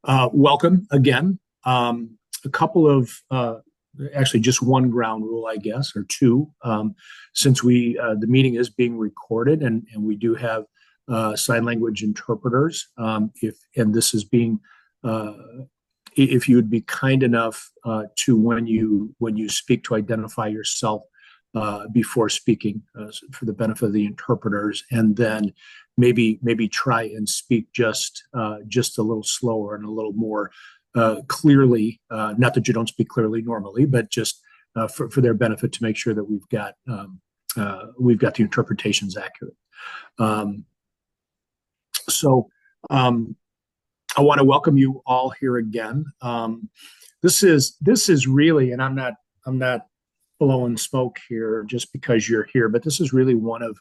Welcome again. A couple of actually just one ground rule, I guess, or two, since the meeting is being recorded and we do have sign language interpreters. If and this is being uh, if you would be kind enough to when you speak to identify yourself before speaking for the benefit of the interpreters, and then maybe try and speak just a little slower and a little more clearly. Not that you don't speak clearly normally, but just for their benefit to make sure that we've got the interpretations accurate. Um, so um, I want to welcome you all here again. This is really, and I'm not blowing smoke here just because you're here, but this is really one of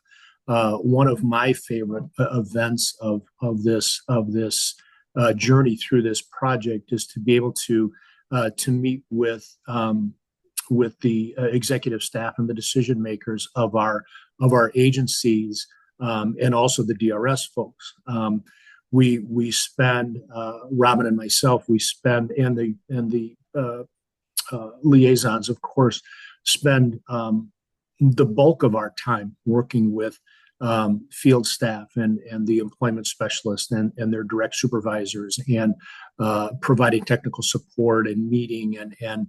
my favorite events of this journey through this project, is to be able to meet with the executive staff and the decision makers of our agencies, and also the DRS folks. We spend, Robin and myself, and the liaisons, of course, spend the bulk of our time working with field staff and the employment specialists and their direct supervisors, and providing technical support and meeting and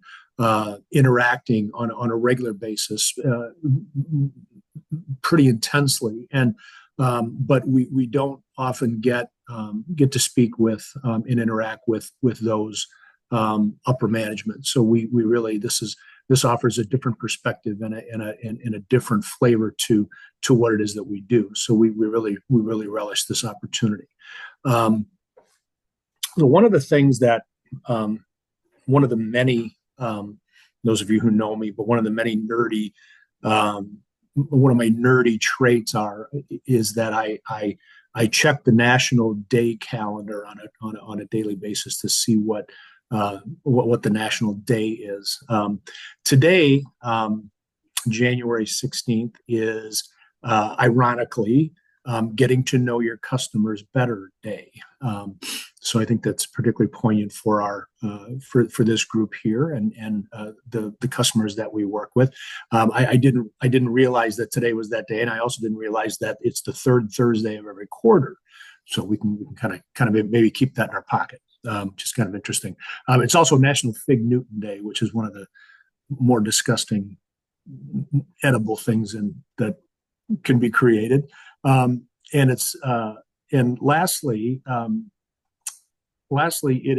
interacting on a regular basis, pretty intensely. But we don't often get to speak with and interact with those upper management. So we really, this offers a different perspective and a different flavor to what it is that we do. So we really relish this opportunity. So one of the things that one of the many, those of you who know me, but one of the many one of my nerdy traits is that I check the national day calendar on a daily basis to see what the national day is. Today, January 16th, is ironically getting to know your customers better day. So I think that's particularly poignant for for this group here and the customers that we work with. I didn't realize that today was that day, and I also didn't realize that it's the third Thursday of every quarter. So we can kind of maybe keep that in our pocket. Which is kind of interesting. It's also National Fig Newton Day, which is one of the more disgusting edible things that can be created. And lastly, it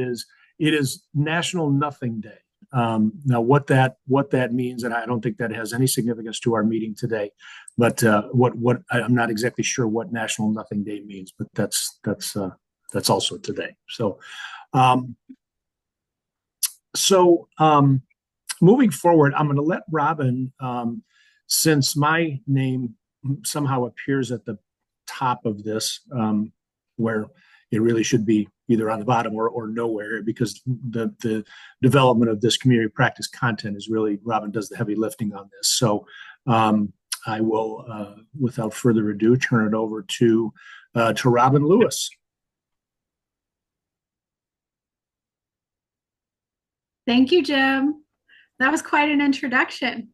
is National Nothing Day. Now, what that means, and I don't think that has any significance to our meeting today, but what I'm not exactly sure what National Nothing Day means, but that's also today. Um, Moving forward, I'm going to let Robin, since my name somehow appears at the top of this, where it really should be either on the bottom or nowhere, because the development of this community practice content is really, Robin does the heavy lifting on this. So I will, without further ado, turn it over to Robin Lewis. Thank you, Jim. That was quite an introduction.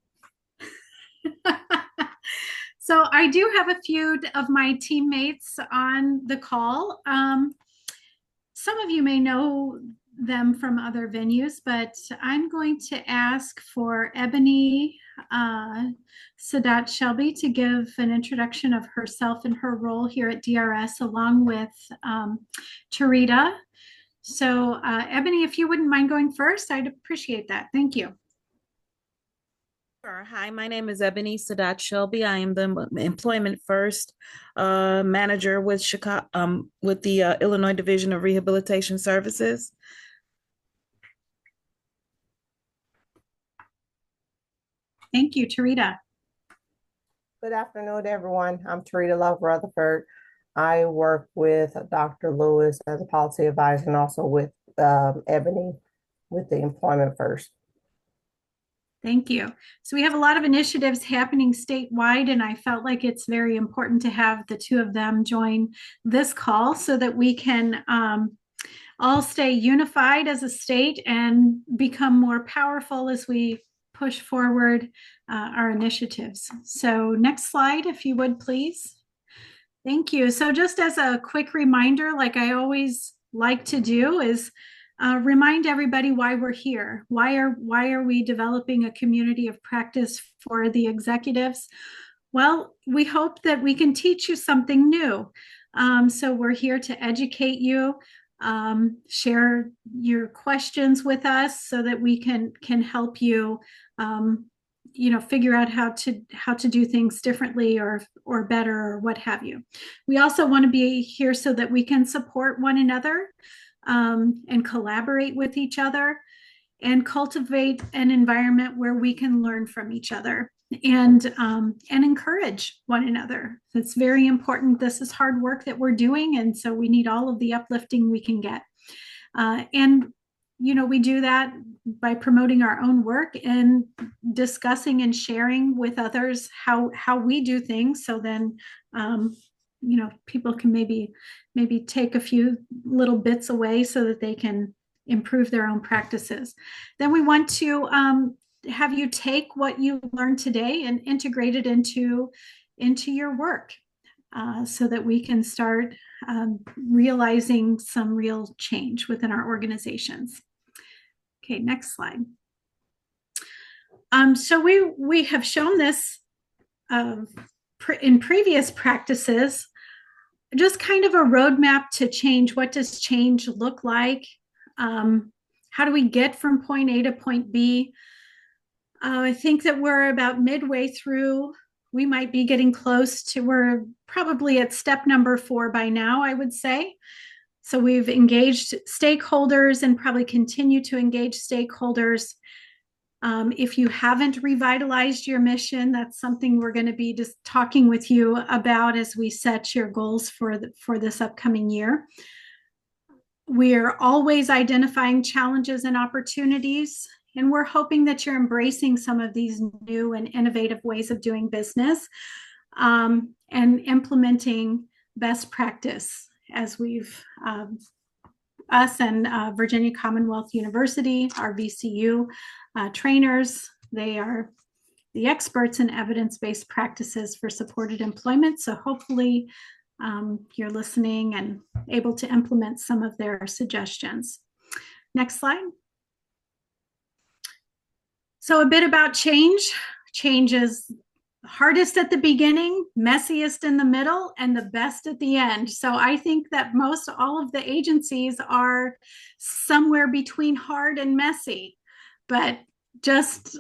So I do have a few of my teammates on the call. Some of you may know them from other venues, but I'm going to ask for Ebony Sadat Shelby to give an introduction of herself and her role here at DRS, along with Tarita. So Ebony, if you wouldn't mind going first, I'd appreciate that. Thank you. Sure. Hi, my name is Ebony Sadat Shelby. I am the Employment First manager with Chicago, with the Illinois Division of Rehabilitation Services. Thank you, Tarita. Good afternoon, everyone. I'm Tarita Love Rutherford. I work with Dr. Lewis as a policy advisor, and also with Ebony with the Employment First. Thank you. So we have a lot of initiatives happening statewide, and I felt like it's very important to have the two of them join this call so that we can all stay unified as a state and become more powerful as we push forward our initiatives. So next slide, if you would, please. Thank you. So just as a quick reminder, like I always like to do, is remind everybody why we're here. Why are we developing a community of practice for the executives? Well, we hope that we can teach you something new. So we're here to educate you, share your questions with us so that we can help you, figure out how to do things differently or better or what have you. We also want to be here so that we can support one another, and collaborate with each other and cultivate an environment where we can learn from each other and encourage one another. It's very important. This is hard work that we're doing, and so we need all of the uplifting we can get. And we do that by promoting our own work and discussing and sharing with others how we do things. So then, people can maybe take a few little bits away so that they can improve their own practices. Then we want to have you take what you learned today and integrate it into your work, so that we can start realizing some real change within our organizations. Okay, next slide. So we have shown this in previous practices, just kind of a roadmap to change. What does change look like? How do we get from point A to point B? I think that we're about midway through. We might be getting close to, we're probably at step number 4 by now, I would say. So we've engaged stakeholders and probably continue to engage stakeholders. If you haven't revitalized your mission, that's something we're going to be just talking with you about as we set your goals for this upcoming year. We're always identifying challenges and opportunities, and we're hoping that you're embracing some of these new and innovative ways of doing business, and implementing best practice, as we've, us and Virginia Commonwealth University, our VCU trainers, they are the experts in evidence-based practices for supported employment. So hopefully you're listening and able to implement some of their suggestions. Next slide. So a bit about change. Change is hardest at the beginning, messiest in the middle, and the best at the end. So I think that most all of the agencies are somewhere between hard and messy, but just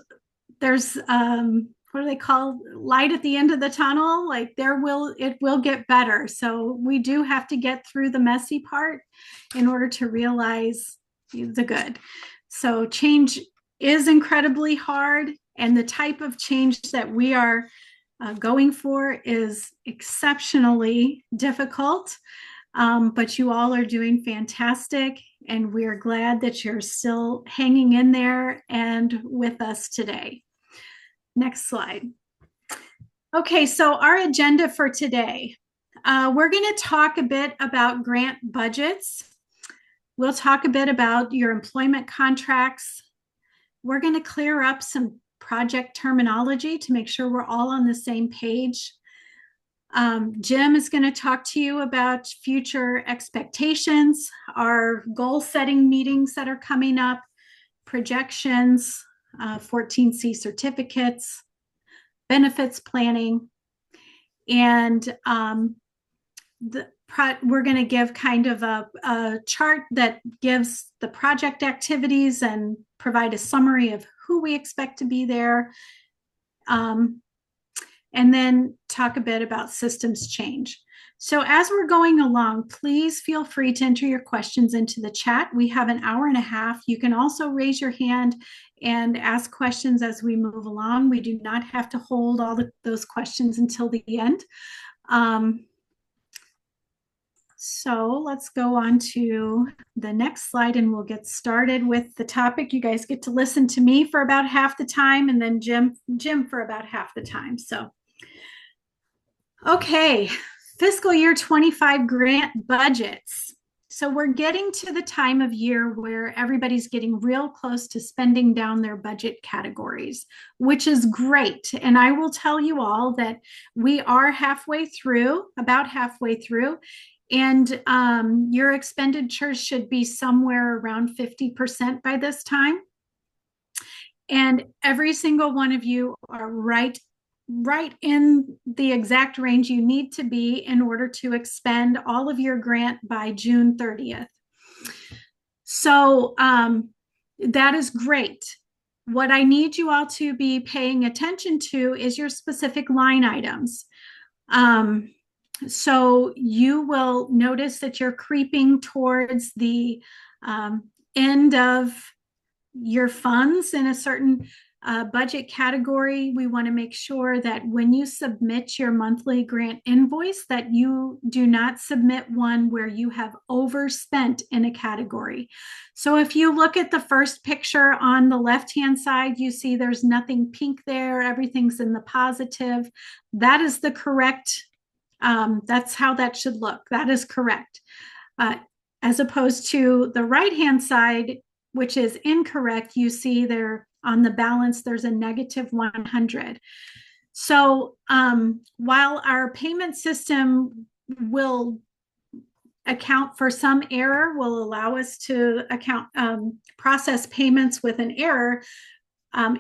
there's what do they call light at the end of the tunnel? Like it will get better. So we do have to get through the messy part in order to realize the good. So change is incredibly hard, and the type of change that we are going for is exceptionally difficult, but you all are doing fantastic, and we're glad that you're still hanging in there and with us today. Next slide. Okay, so our agenda for today, we're going to talk a bit about grant budgets. We'll talk a bit about your employment contracts. We're going to clear up some project terminology to make sure we're all on the same page. Jim is going to talk to you about future expectations, our goal setting meetings that are coming up, projections, 14C certificates, benefits planning, and we're going to give kind of a chart that gives the project activities and provide a summary of who we expect to be there, and then talk a bit about systems change. So as we're going along, please feel free to enter your questions into the chat. We have an hour and a half. You can also raise your hand and ask questions as we move along. We do not have to hold all those questions until the end. So let's go on to the next slide and we'll get started with the topic. You guys get to listen to me for about half the time, and then Jim for about half the time. So, okay, fiscal year 25 grant budgets. So we're getting to the time of year where everybody's getting real close to spending down their budget categories, which is great. And I will tell you all that we are halfway through, about halfway through, and your expenditures should be somewhere around 50% by this time. And every single one of you are right in the exact range you need to be in order to expend all of your grant by June 30th. So that is great. What I need you all to be paying attention to is your specific line items. So you will notice that you're creeping towards the end of your funds in a certain budget category. We want to make sure that when you submit your monthly grant invoice, that you do not submit one where you have overspent in a category. So if you look at the first picture on the left-hand side, you see there's nothing pink there. Everything's in the positive. That is the correct, that's how that should look. That is correct. As opposed to the right-hand side, which is incorrect, you see there on the balance, there's a negative 100. So while our payment system will account for some error, will allow us to process payments with an error,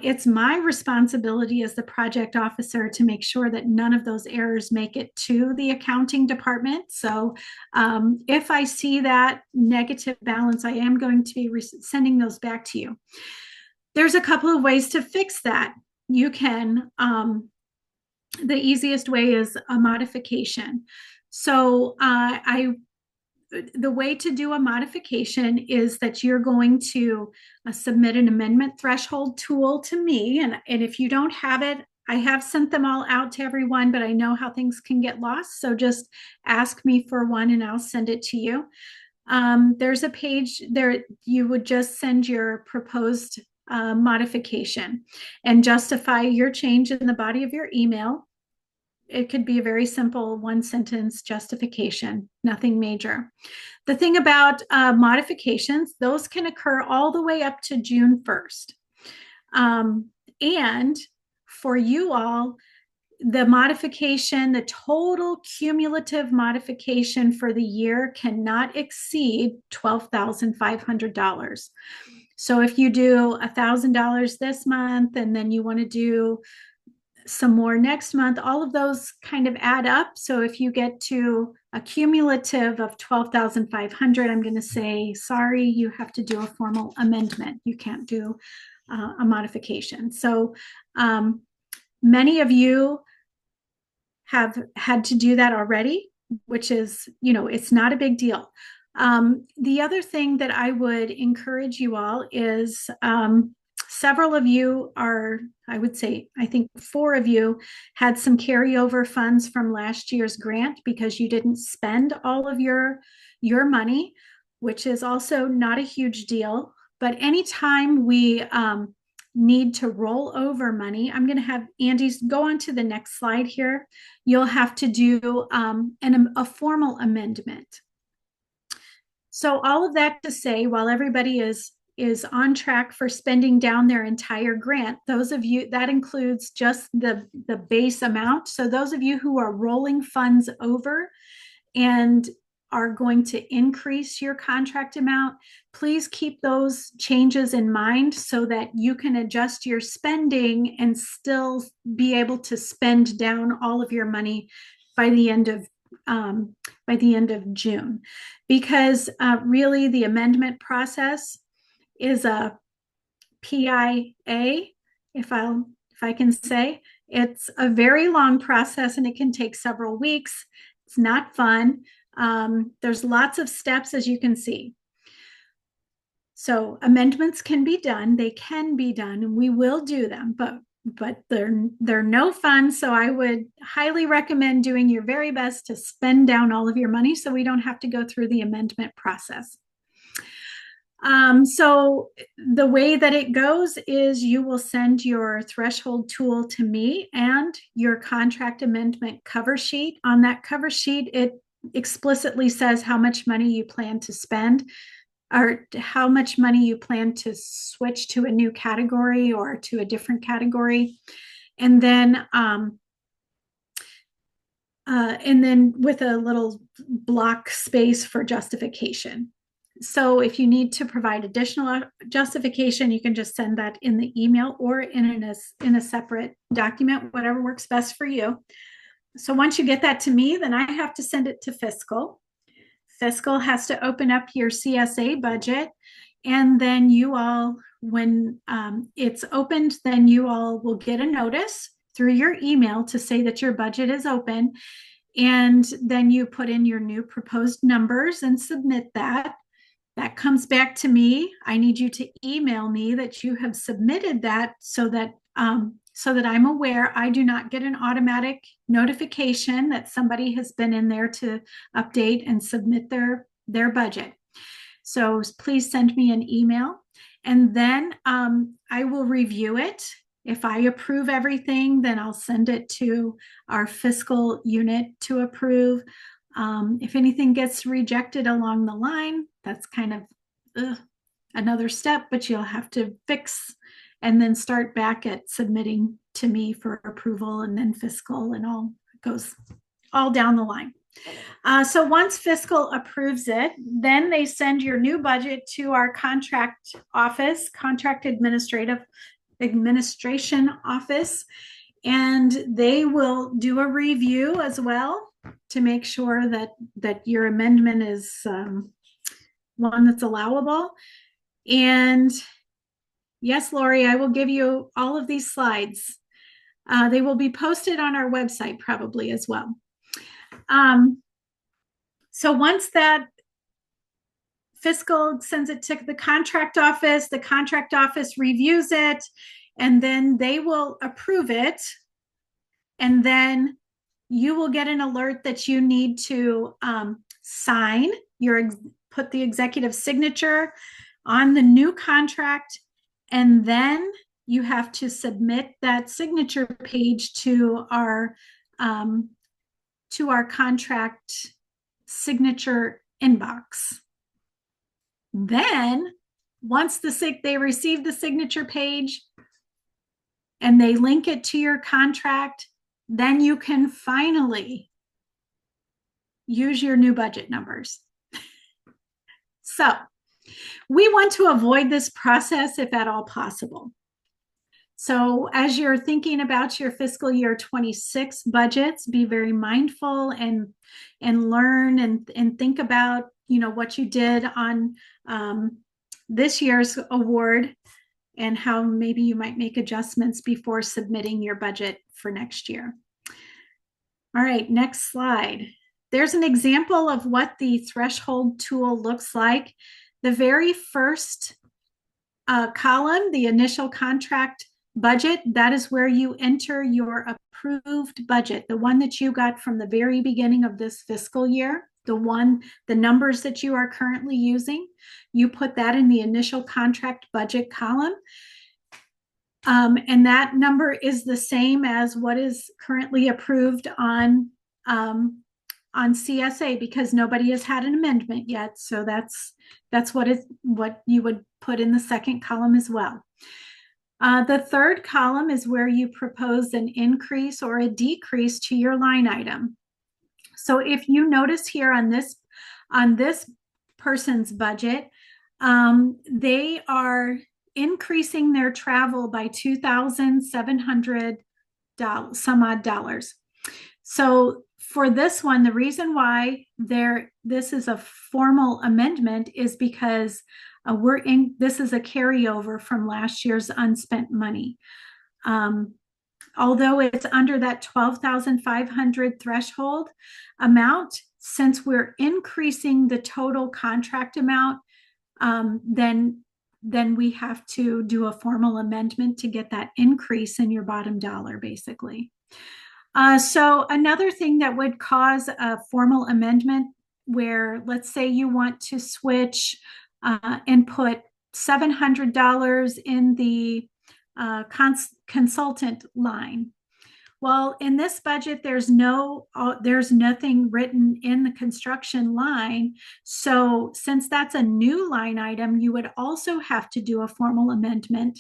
it's my responsibility as the project officer to make sure that none of those errors make it to the accounting department. So if I see that negative balance, I am going to be sending those back to you. There's a couple of ways to fix that. You can, the easiest way is a modification. So the way to do a modification is that you're going to submit an amendment threshold tool to me. And if you don't have it, I have sent them all out to everyone, but I know how things can get lost. So just ask me for one and I'll send it to you. There's a page there, you would just send your proposed modification and justify your change in the body of your email. It could be a very simple one-sentence justification, nothing major. The thing about modifications, those can occur all the way up to June 1st. And for you all, the modification, the total cumulative modification for the year cannot exceed $12,500. So if you do $1,000 this month and then you want to do some more next month, all of those kind of add up. So if you get to a cumulative of 12,500, I'm going to say, sorry, you have to do a formal amendment. You can't do a modification. So many of you have had to do that already, which is, it's not a big deal. The other thing that I would encourage you all is several of you are, I would say, I think 4 of you had some carryover funds from last year's grant because you didn't spend all of your money, which is also not a huge deal. But anytime we need to roll over money, I'm going to have Andy go on to the next slide here. You'll have to do a formal amendment. So all of that to say, while everybody is on track for spending down their entire grant, those of you, that includes just the base amount. So those of you who are rolling funds over and are going to increase your contract amount, please keep those changes in mind so that you can adjust your spending and still be able to spend down all of your money by the end of June. Because really the amendment process is a PIA, if I can say. It's a very long process and it can take several weeks. It's not fun. There's lots of steps, as you can see. So amendments can be done. They can be done, and we will do them, but they're no fun. So I would highly recommend doing your very best to spend down all of your money so we don't have to go through the amendment process. So the way that it goes is you will send your threshold tool to me and your contract amendment cover sheet. On that cover sheet, it explicitly says how much money you plan to spend, or how much money you plan to switch to a new category or to a different category. And then with a little block space for justification. So if you need to provide additional justification, you can just send that in the email or in a separate document, whatever works best for you. So once you get that to me, then I have to send it to fiscal. Fiscal has to open up your CSA budget, and then you all, when it's opened, then you all will get a notice through your email to say that your budget is open. And then you put in your new proposed numbers and submit that. That comes back to me. I need you to email me that you have submitted that so that I'm aware. I do not get an automatic notification that somebody has been in there to update and submit their budget. So please send me an email, and then I will review it. If I approve everything, then I'll send it to our fiscal unit to approve. If anything gets rejected along the line, that's kind of another step, but you'll have to fix and then start back at submitting to me for approval, and then fiscal, and all goes all down the line. So once fiscal approves it, then they send your new budget to our contract office, contract administration office, and they will do a review as well to make sure that your amendment is one that's allowable. And yes, Lori, I will give you all of these slides. They will be posted on our website probably as well. So once that fiscal sends it to the contract office reviews it, and then they will approve it. And then you will get an alert that you need to sign put the executive signature on the new contract. And then you have to submit that signature page to our contract signature inbox. Then once they receive the signature page and they link it to your contract, then you can finally use your new budget numbers. So we want to avoid this process if at all possible. So as you're thinking about your fiscal year 26 budgets, be very mindful and learn and think about, what you did on this year's award and how maybe you might make adjustments before submitting your budget for next year. All right, next slide. There's an example of what the threshold tool looks like. The very first column, the initial contract budget, that is where you enter your approved budget, the one that you got from the very beginning of this fiscal year, the numbers that you are currently using. You put that in the initial contract budget column. And that number is the same as what is currently approved on CSA, because nobody has had an amendment yet. So that's what you would put in the second column as well. The third column is where you propose an increase or a decrease to your line item. So if you notice here on this person's budget, they are increasing their travel by $2,700 some odd dollars. So for this one, the reason why this is a formal amendment is because this is a carryover from last year's unspent money. Although it's under that 12,500 threshold amount, since we're increasing the total contract amount, then we have to do a formal amendment to get that increase in your bottom dollar, basically. So another thing that would cause a formal amendment, where let's say you want to switch and put $700 in the consultant line. Well, in this budget, there's nothing written in the construction line. So since that's a new line item, you would also have to do a formal amendment,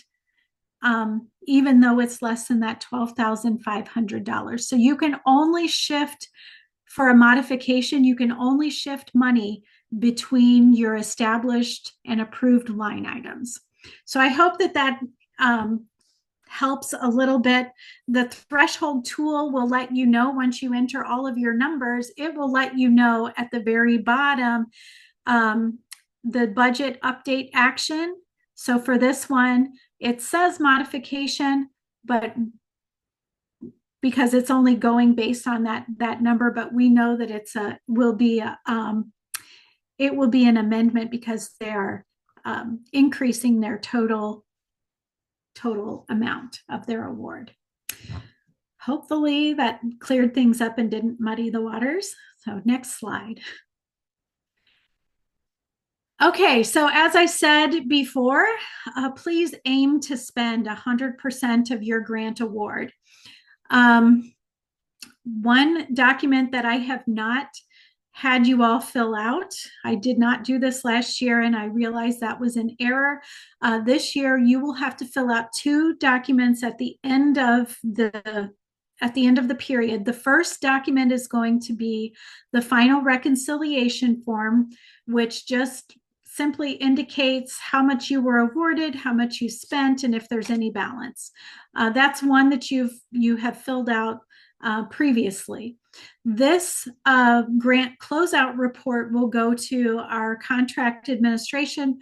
even though it's less than that $12,500. So you can only shift for a modification, you can only shift money between your established and approved line items. So I hope that helps a little bit. The threshold tool will let you know once you enter all of your numbers, it will let you know at the very bottom, the budget update action. So for this one, it says modification, but because it's only going based on that number, but we know that it will be an amendment because they are increasing their total amount of their award. Hopefully that cleared things up and didn't muddy the waters. So next slide. Okay, so as I said before, please aim to spend 100% of your grant award. One document that I have not had you all fill out, I did not do this last year and I realized that was an error. This year you will have to fill out 2 documents at the end of the period. The first document is going to be the final reconciliation form, which just simply indicates how much you were awarded, how much you spent, and if there's any balance. That's one that you have filled out previously. This grant closeout report will go to our contract administration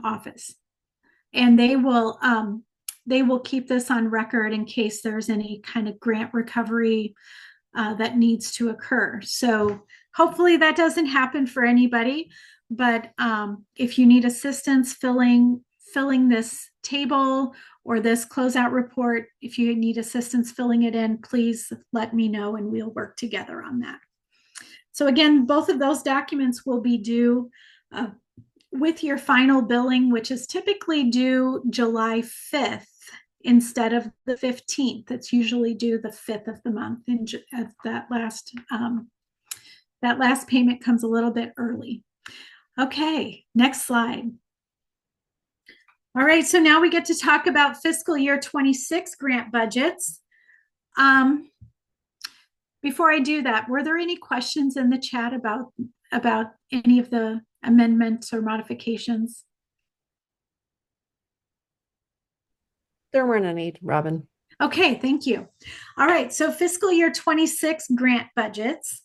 office, and they will keep this on record in case there's any kind of grant recovery that needs to occur. So hopefully that doesn't happen for anybody, but if you need assistance filling this table or this closeout report, if you need assistance filling it in, please let me know and we'll work together on that. So again, both of those documents will be due with your final billing, which is typically due July 5th instead of the 15th. It's usually due the 5th of the month, and that last payment comes a little bit early. Okay, next slide. All right, so now we get to talk about fiscal year 26 grant budgets. Before I do that, were there any questions in the chat about any of the amendments or modifications? There weren't any, Robin. Okay, thank you. All right, so fiscal year 26 grant budgets.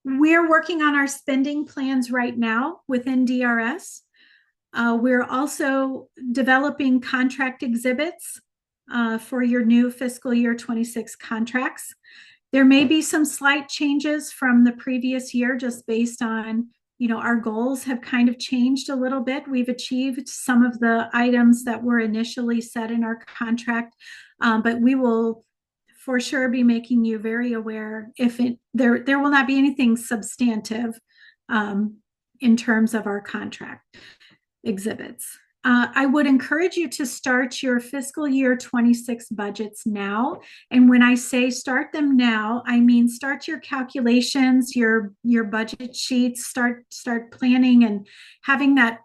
We're working on our spending plans right now within DRS. We're also developing contract exhibits for your new fiscal year 26 contracts. There may be some slight changes from the previous year just based on, our goals have kind of changed a little bit. We've achieved some of the items that were initially set in our contract, but we will for sure be making you very aware if there will not be anything substantive in terms of our contract exhibits. I would encourage you to start your fiscal year 26 budgets now. And when I say start them now, I mean start your calculations, your budget sheets, start planning and having that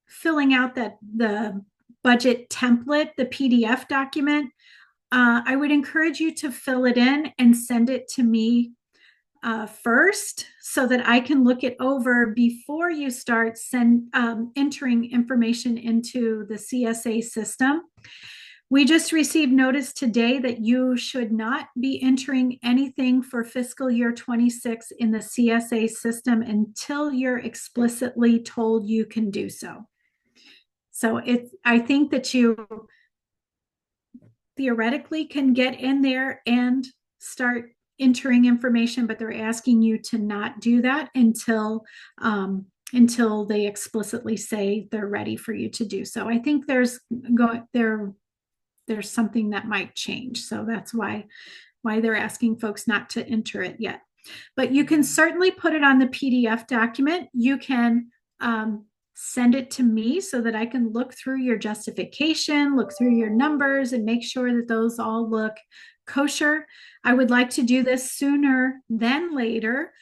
filling out the budget template, the PDF document. I would encourage you to fill it in and send it to me first so that I can look it over before you start entering information into the CSA system. We just received notice today that you should not be entering anything for fiscal year 26 in the CSA system until you're explicitly told you can do so. So I think that you theoretically can get in there and start entering information, but they're asking you to not do that until they explicitly say they're ready for you to do so. I think there's something that might change, so that's why they're asking folks not to enter it yet. But you can certainly put it on the PDF document. You can send it to me so that I can look through your justification, look through your numbers, and make sure that those all look kosher. I would like to do this sooner than later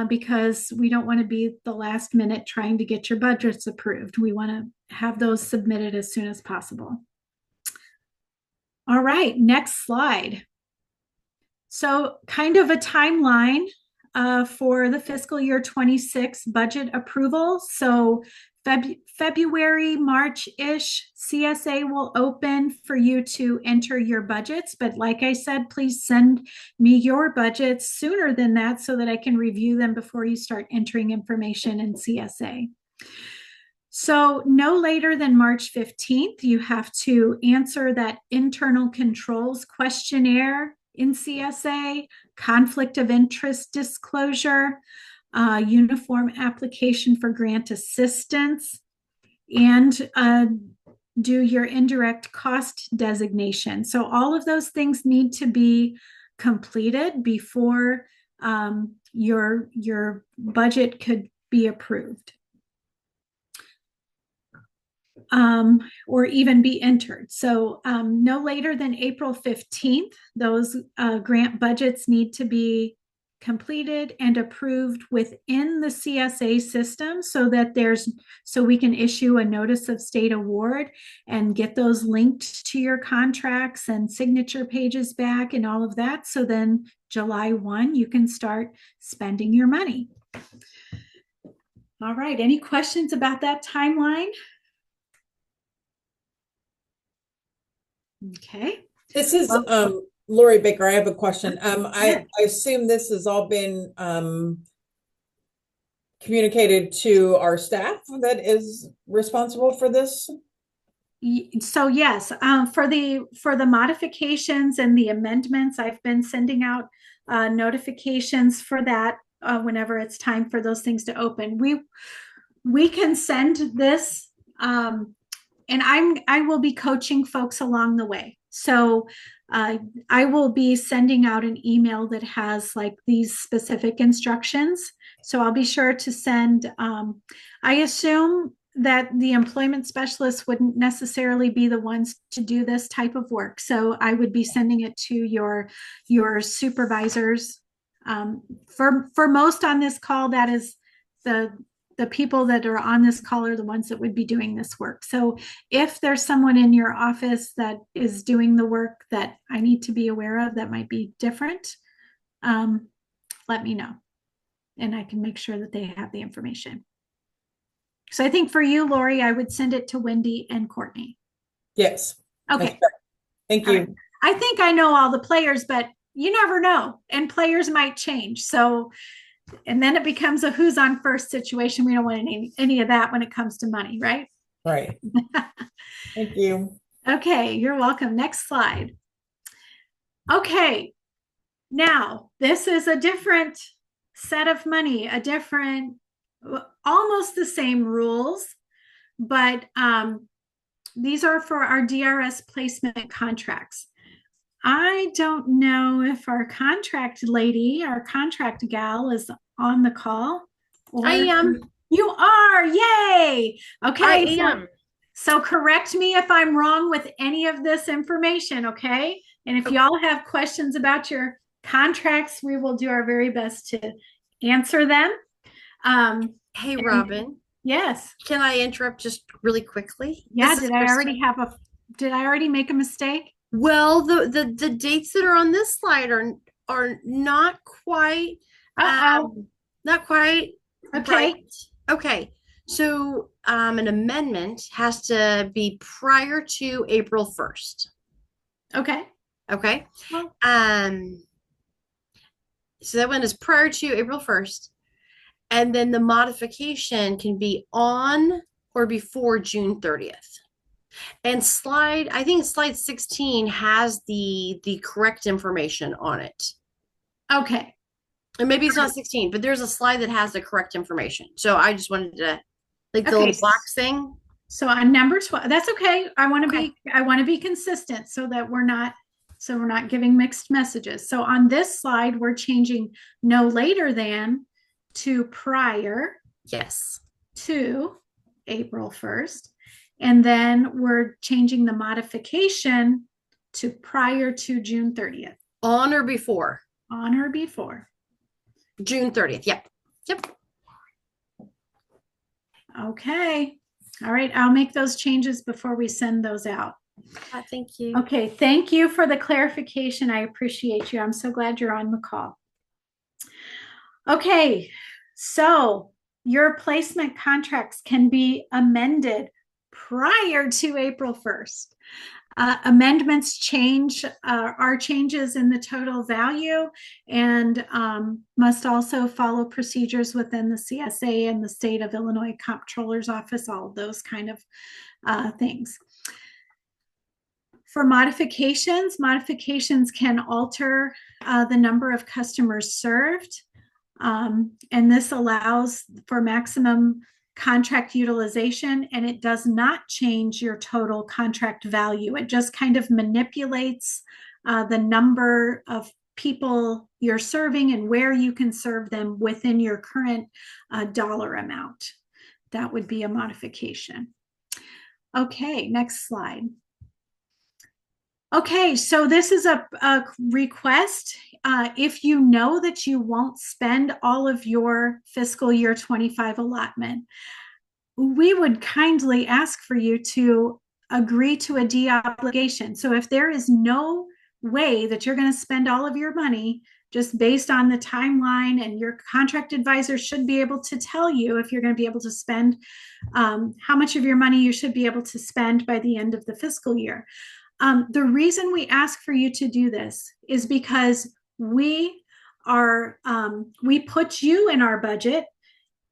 because we don't want to be the last minute trying to get your budgets approved. We want to have those submitted as soon as possible. All right, next slide. So kind of a timeline for the fiscal year 26 budget approval. So February, March-ish, CSA will open for you to enter your budgets. But like I said, please send me your budgets sooner than that so that I can review them before you start entering information in CSA. So no later than March 15th, you have to answer that internal controls questionnaire in CSA, conflict of interest disclosure, uniform application for grant assistance, and do your indirect cost designation. So all of those things need to be completed before your budget could be approved. Or even be entered. So no later than April 15th, those grant budgets need to be completed and approved within the CSA system so that so we can issue a notice of state award and get those linked to your contracts and signature pages back and all of that. So then July 1, you can start spending your money. All right, any questions about that timeline? Okay. This is Lori Baker. I have a question. I assume this has all been communicated to our staff that is responsible for this. So yes, for the modifications and the amendments, I've been sending out notifications for that whenever it's time for those things to open. We can send this. And I will be coaching folks along the way. So I will be sending out an email that has like these specific instructions. So I'll be sure to send, I assume that the employment specialists wouldn't necessarily be the ones to do this type of work. So I would be sending it to your supervisors. For most on this call, that is the people that are on this call are the ones that would be doing this work. So if there's someone in your office that is doing the work that I need to be aware of that might be different, let me know. And I can make sure that they have the information. So I think for you, Lori, I would send it to Wendy and Courtney. Yes. Okay. Thank you. Right. I think I know all the players, but you never know. And players might change. So and then it becomes a who's on first situation. We don't want any of that when it comes to money, right? Right. Thank you. Okay, you're welcome. Next slide. Okay, now this is a different set of money, almost the same rules, but these are for our DRS placement contracts. I don't know if our contract lady, our contract gal is on the call. I am. You are, yay. Okay. I am. So correct me if I'm wrong with any of this information, okay? And if y'all have questions about your contracts, we will do our very best to answer them. Hey, Robin. Yes. Can I interrupt just really quickly? Yeah, did I already make a mistake? Well, the dates that are on this slide are not quite not quite Okay. right. Okay. So an amendment has to be prior to April 1st. Okay. Okay. Well, so that one is prior to April 1st. And then the modification can be on or before June 30th. And I think slide 16 has the correct information on it. okay. And maybe it's not 16, but there's a slide that has the correct information. So I just wanted to, like the Okay. little box thing. So on number 12, that's okay. I want to be consistent so that we're not giving mixed messages. So on this slide, we're changing no later than to prior Yes. to April 1st. And then we're changing the modification to prior to June 30th, On or before on or before. June 30th. Yep. Yep. Okay. All right. I'll make those changes before we send those out. Thank you. Okay. Thank you for the clarification. I appreciate you. I'm so glad you're on the call. Okay. So your placement contracts can be amended prior to April 1st. Amendments change are changes in the total value and must also follow procedures within the CSA and the state of Illinois Comptroller's Office, all of those kind of things. For modifications, modifications can alter the number of customers served. And this allows for maximum contract utilization, and it does not change your total contract value. It just kind of manipulates the number of people you're serving and where you can serve them within your current dollar amount. That would be a modification. Okay, next slide. Okay, so this is a request. If you know that you won't spend all of your fiscal year 25 allotment, we would kindly ask for you to agree to a deobligation. So if there is no way that you're going to spend all of your money just based on the timeline, and your contract advisor should be able to tell you if you're going to be able to spend how much of your money you should be able to spend by the end of the fiscal year. The reason we ask for you to do this is because we put you in our budget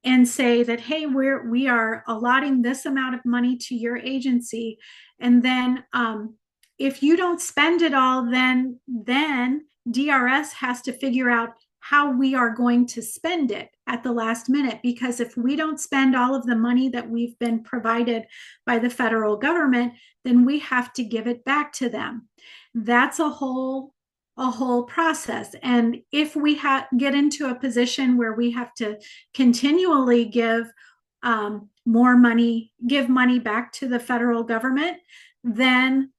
and say that, hey, we are allotting this amount of money to your agency. And then if you don't spend it all, then DRS has to figure out how we are going to spend it at the last minute. Because if we don't spend all of the money that we've been provided by the federal government, then we have to give it back to them. That's a whole process. And if we get into a position where we have to continually give money back to the federal government, then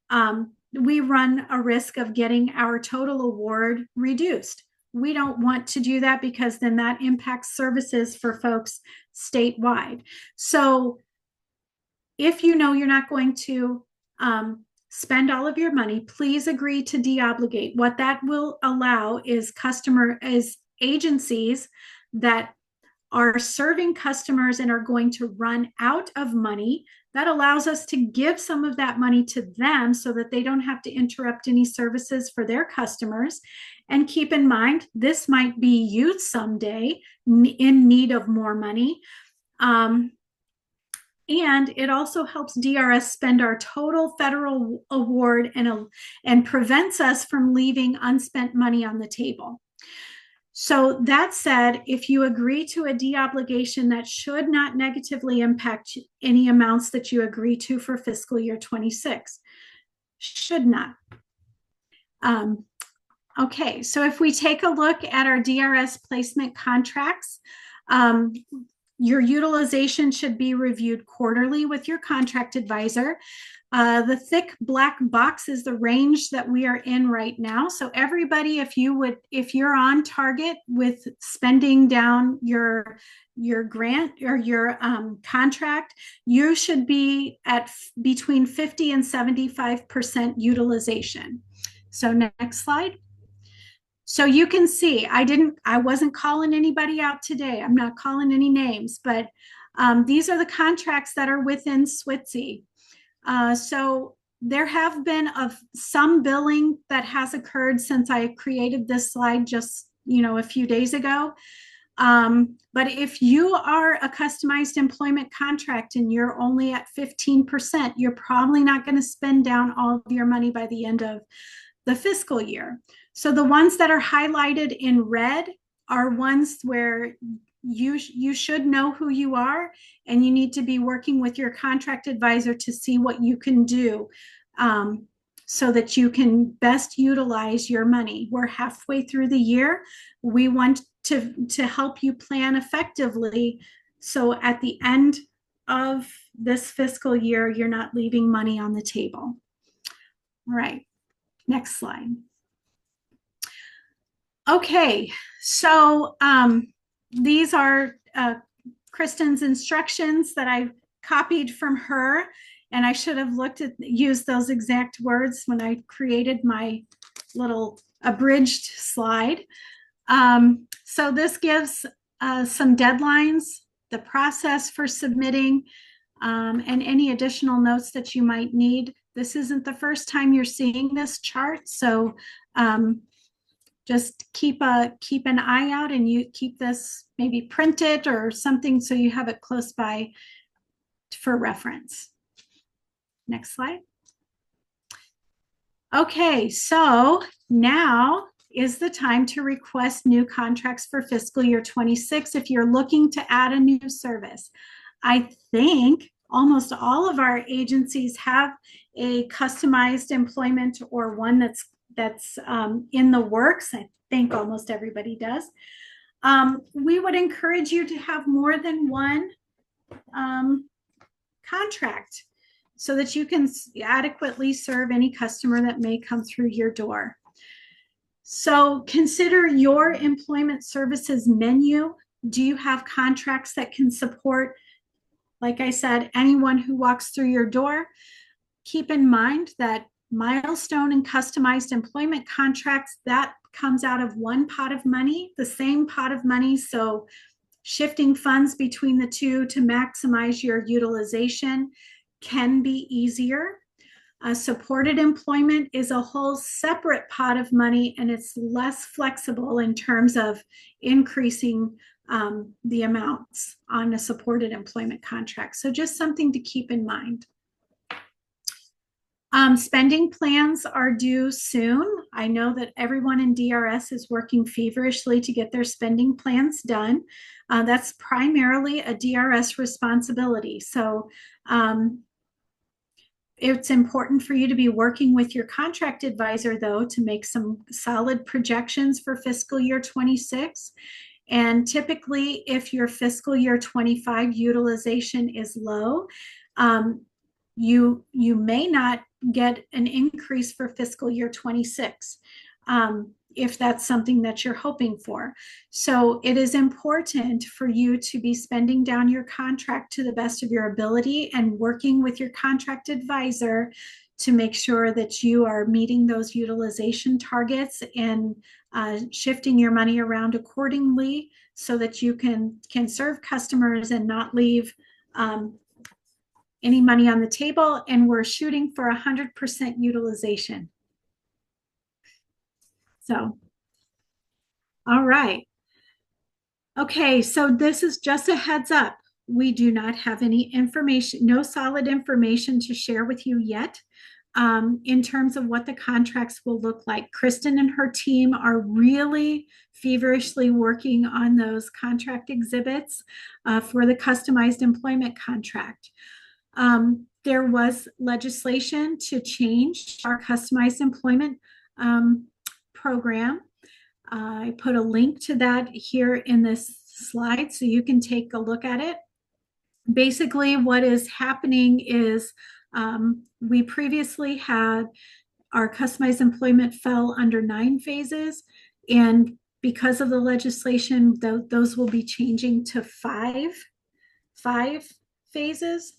we run a risk of getting our total award reduced. We don't want to do that because then that impacts services for folks statewide. So if you know you're not going to spend all of your money, please agree to deobligate. What that will allow is agencies that are serving customers and are going to run out of money. That allows us to give some of that money to them so that they don't have to interrupt any services for their customers. And keep in mind, this might be you someday in need of more money. And it also helps DRS spend our total federal award and prevents us from leaving unspent money on the table. So that said, if you agree to a deobligation, that should not negatively impact any amounts that you agree to for fiscal year 26. Should not. Okay, so if we take a look at our DRS placement contracts, your utilization should be reviewed quarterly with your contract advisor. The thick black box is the range that we are in right now. So everybody, if you're on target with spending down your grant or your contract, you should be at between 50 and 75% utilization. So next slide. So you can see, I wasn't calling anybody out today. I'm not calling any names, but these are the contracts that are within SWTC. So there have been some billing that has occurred since I created this slide just, a few days ago. But if you are a customized employment contract and you're only at 15%, you're probably not going to spend down all of your money by the end of the fiscal year. So the ones that are highlighted in red are ones where you should know who you are, and you need to be working with your contract advisor to see what you can do so that you can best utilize your money. We're halfway through the year. We want to help you plan effectively. So at the end of this fiscal year, you're not leaving money on the table. All right, next slide. Okay, so these are Kristen's instructions that I copied from her, and I should have used those exact words when I created my little abridged slide. So this gives some deadlines, the process for submitting, and any additional notes that you might need. This isn't the first time you're seeing this chart, so just keep an eye out, and you keep this, maybe print it or something so you have it close by for reference. Next slide. Okay, so now is the time to request new contracts for fiscal year 26 if you're looking to add a new service. I think almost all of our agencies have a customized employment or one that's in the works. I think almost everybody does. We would encourage you to have more than one contract so that you can adequately serve any customer that may come through your door. So consider your employment services menu. Do you have contracts that can support, like I said, anyone who walks through your door? Keep in mind that milestone and customized employment contracts, that comes out of one pot of money, the same pot of money. So shifting funds between the two to maximize your utilization can be easier. Supported employment is a whole separate pot of money, and it's less flexible in terms of increasing the amounts on a supported employment contract. So just something to keep in mind. Spending plans are due soon. I know that everyone in DRS is working feverishly to get their spending plans done. That's primarily a DRS responsibility. So it's important for you to be working with your contract advisor, though, to make some solid projections for fiscal year 26. And typically, if your fiscal year 25 utilization is low, you may not get an increase for fiscal year 26 if that's something that you're hoping for. So it is important for you to be spending down your contract to the best of your ability and working with your contract advisor to make sure that you are meeting those utilization targets and shifting your money around accordingly so that you can serve customers and not leave any money on the table. And we're shooting for 100% utilization. So, all right. Okay, so this is just a heads up. We do not have any information, no solid information to share with you yet in terms of what the contracts will look like. Kristen and her team are really feverishly working on those contract exhibits for the customized employment contract. There was legislation to change our customized employment program. I put a link to that here in this slide so you can take a look at it. Basically, what is happening is we previously had our customized employment fell under 9 phases, and because of the legislation, those will be changing to five phases,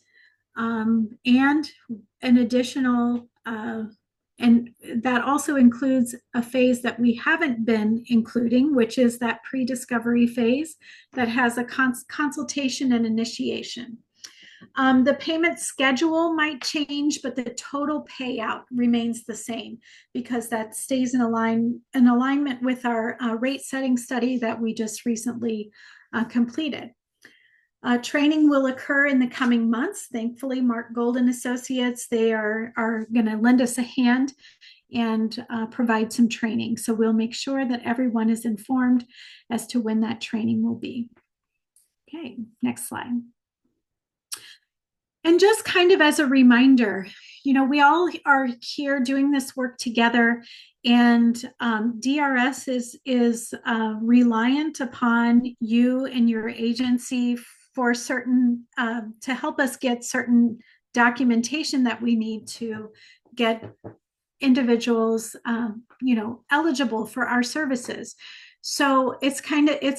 and an additional and that also includes a phase that we haven't been including, which is that pre-discovery phase that has a consultation and initiation. The payment schedule might change, but the total payout remains the same because that stays in alignment with our rate setting study that we just recently completed. Training will occur in the coming months. Thankfully, Mark Golden Associates, they are going to lend us a hand and provide some training. So we'll make sure that everyone is informed as to when that training will be. Okay, next slide. And just kind of as a reminder, you know, we all are here doing this work together, and DRS is reliant upon you and your agency for certain, to help us get certain documentation that we need to get individuals, eligible for our services. So it's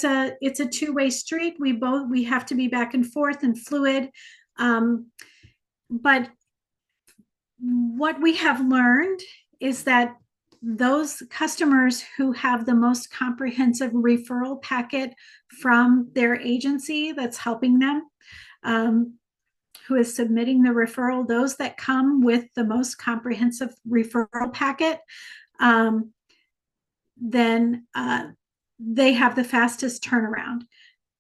a two-way street. We have to be back and forth and fluid. But what we have learned is that those customers who have the most comprehensive referral packet from their agency that's helping them, who is submitting the referral, those that come with the most comprehensive referral packet, then they have the fastest turnaround.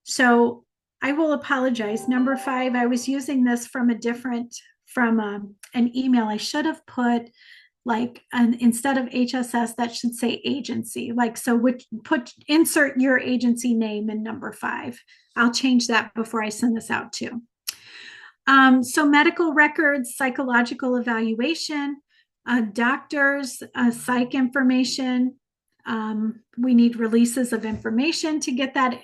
So I will apologize. Number 5, I was using this from an email. I should have put instead of HSS, that should say agency. Insert your agency name in number 5. I'll change that before I send this out too. So medical records, psychological evaluation, doctors, psych information. We need releases of information to get that.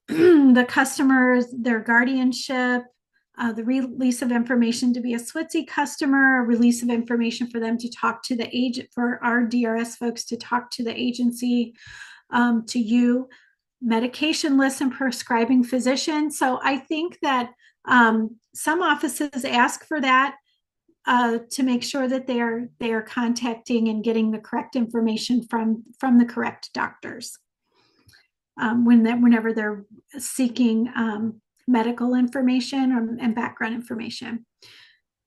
The customers, their guardianship, the release of information to be a SWITC customer, a release of information for them to talk to the agent, for our DRS folks to talk to the agency, to you, medication lists and prescribing physician. So I think that some offices ask for that to make sure that they are contacting and getting the correct information from the correct doctors whenever they're seeking medical information and background information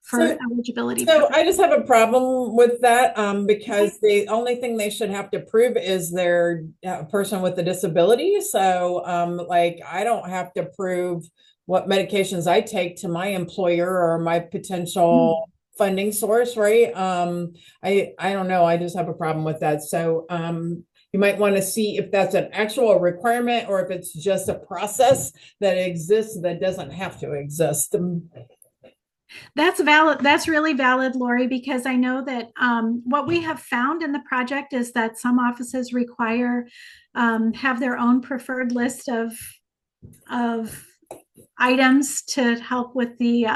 for eligibility. So I just have a problem with that because the only thing they should have to prove is they're a person with a disability. So I don't have to prove what medications I take to my employer or my potential funding source, right? I don't know. I just have a problem with that. So you might want to see if that's an actual requirement or if it's just a process that exists that doesn't have to exist. That's valid. That's really valid, Lori, because I know that what we have found in the project is that some offices require have their own preferred list of items to help with the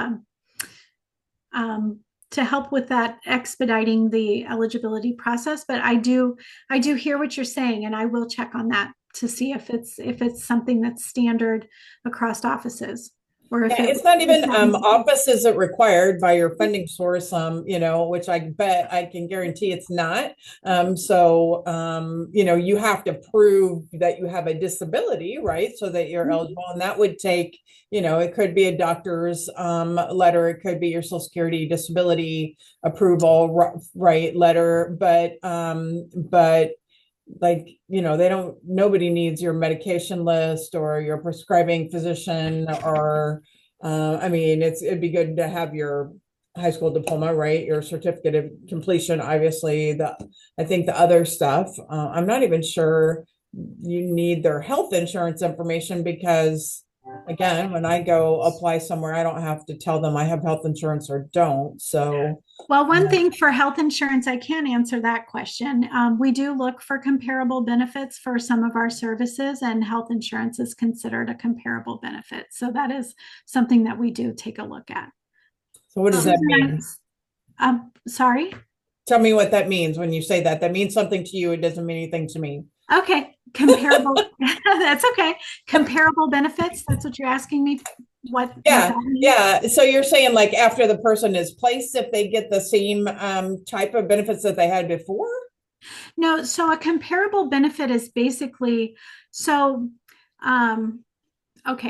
that expediting the eligibility process. But I do hear what you're saying, and I will check on that to see if it's something that's standard across offices. Or if it's not even offices that required by your funding source, which I bet I can guarantee it's not. You have to prove that you have a disability, right? So that you're eligible. And that would take, it could be a doctor's letter. It could be your Social Security disability approval, right, letter. But nobody needs your medication list or your prescribing physician or, it'd be good to have your high school diploma, right? Your certificate of completion, obviously I think the other stuff, I'm not even sure you need their health insurance information because again, when I go apply somewhere, I don't have to tell them I have health insurance or don't. So, well, one thing for health insurance, I can answer that question. We do look for comparable benefits for some of our services, and health insurance is considered a comparable benefit. So that is something that we do take a look at. So what does that mean? Sorry? Tell me what that means when you say that. That means something to you. It doesn't mean anything to me. Okay. Comparable. That's okay. Comparable benefits. That's what you're asking me. Yeah. So you're saying like after the person is placed, if they get the same type of benefits that they had before? No. So a comparable benefit is basically, okay,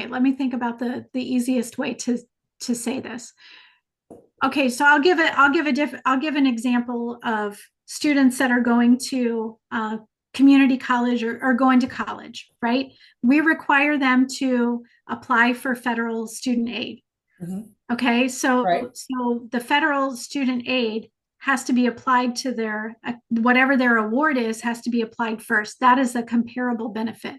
let me think about the easiest way to say this. Okay. So I'll give an example of students that are going to community college or going to college, right? We require them to apply for federal student aid. Mm-hmm. Okay, so right. So the federal student aid has to be applied to their, whatever their award is, has to be applied first. That is a comparable benefit.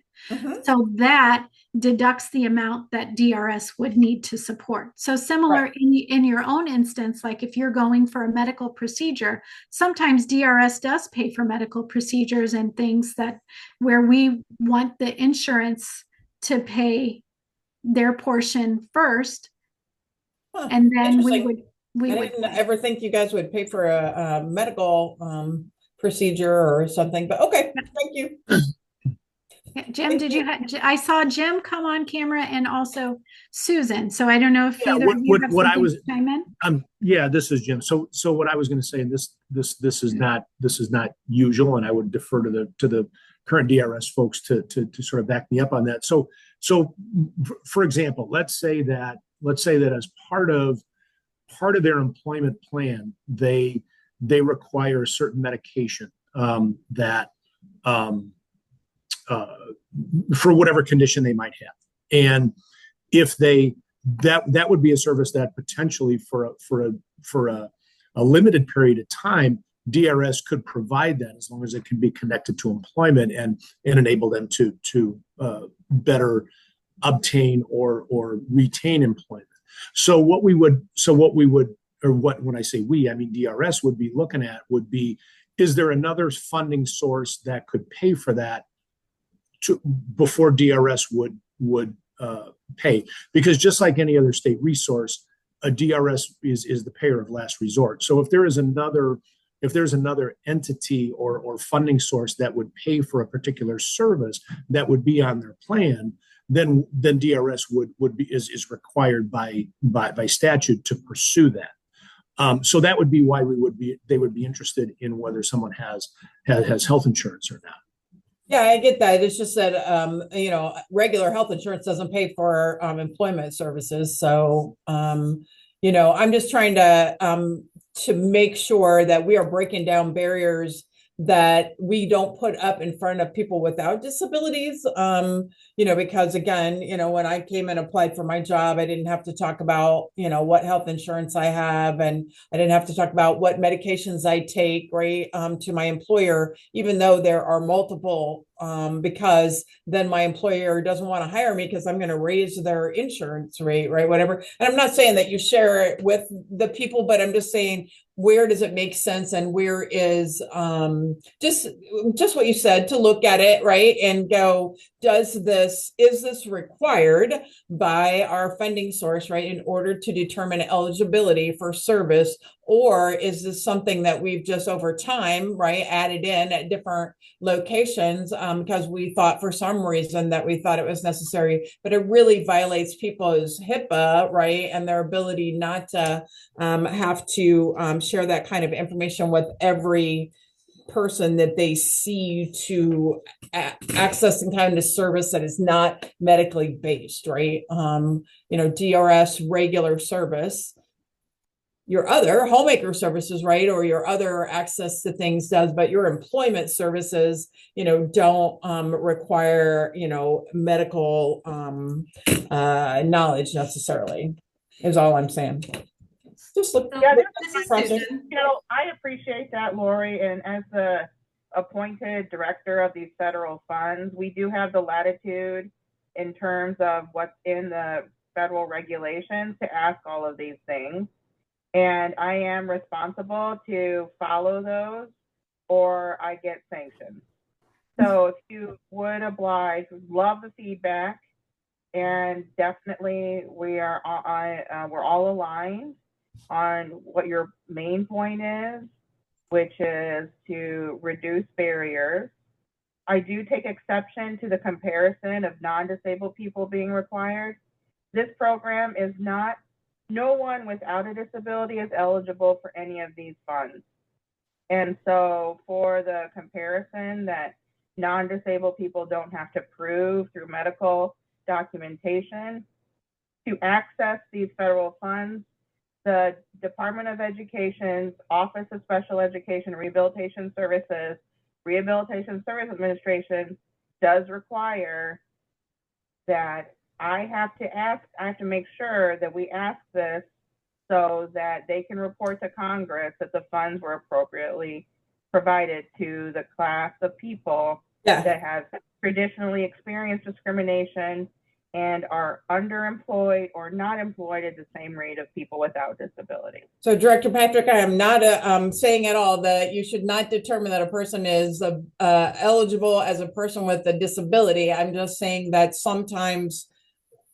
So that deducts the amount that DRS would need to support. So similar in your own instance, like if you're going for a medical procedure, sometimes DRS does pay for medical procedures and things that where we want the insurance to pay their portion first, and then we would I didn't ever think you guys would pay for a medical procedure or something, but okay, thank you. Jim, did you I saw Jim come on camera and also Susan. So I don't know if either of you have something to chime in. Yeah, this is Jim. So what I was going to say, and this is not usual, and I would defer to the current DRS folks to sort of back me up on that. So for example, let's say that as part of their employment plan, they require a certain medication that for whatever condition they might have, and if that would be a service that potentially for a limited period of time, DRS could provide that as long as it can be connected to employment and enable them to better obtain or retain employment. So what we would, or what, when I say we, I mean DRS would be looking at would be, is there another funding source that could pay for that before DRS would pay? Because just like any other state resource, a DRS is the payer of last resort. So if there's another entity or funding source that would pay for a particular service that would be on their plan, then DRS is required by statute to pursue that. So that would be why they would be interested in whether someone has health insurance or not. Yeah, I get that. It's just that regular health insurance doesn't pay for employment services. So I'm just trying to make sure that we are breaking down barriers that we don't put up in front of people without disabilities. Because again, when I came and applied for my job, I didn't have to talk about, what health insurance I have, and I didn't have to talk about what medications I take, right, to my employer, even though there are multiple, because then my employer doesn't want to hire me because I'm going to raise their insurance rate, right, whatever. And I'm not saying that you share it with the people, but I'm just saying, where does it make sense, and where is just what you said, to look at it, right, and go, is this required by our funding source, right, in order to determine eligibility for service, or is this something that we've just over time, right, added in at different locations because we thought for some reason that we thought it was necessary, but it really violates people's HIPAA, right, and their ability not to have to share that kind of information with every person that they see to access some kind of service that is not medically based, right? DRS regular service, your other homemaker services, right, or your other access to things does, but your employment services, don't require, medical knowledge necessarily, is all I'm saying. Just look. Yeah, this is Susan. I appreciate that, Lori. And as the appointed director of these federal funds, we do have the latitude in terms of what's in the federal regulations to ask all of these things. And I am responsible to follow those, or I get sanctioned. So if you would oblige, love the feedback, and definitely we're all aligned on what your main point is, which is to reduce barriers. I do take exception to the comparison of non-disabled people being required. This program is not, no one without a disability is eligible for any of these funds. And so for the comparison that non-disabled people don't have to prove through medical documentation to access these federal funds, the Department of Education's Office of Special Education and Rehabilitation Services, Rehabilitation Service Administration does require that I have to make sure that we ask this so that they can report to Congress that the funds were appropriately provided to the class of people that have traditionally experienced discrimination and are underemployed or not employed at the same rate of people without disability. So, Director Patrick, I am not saying at all that you should not determine that a person is eligible as a person with a disability. I'm just saying that sometimes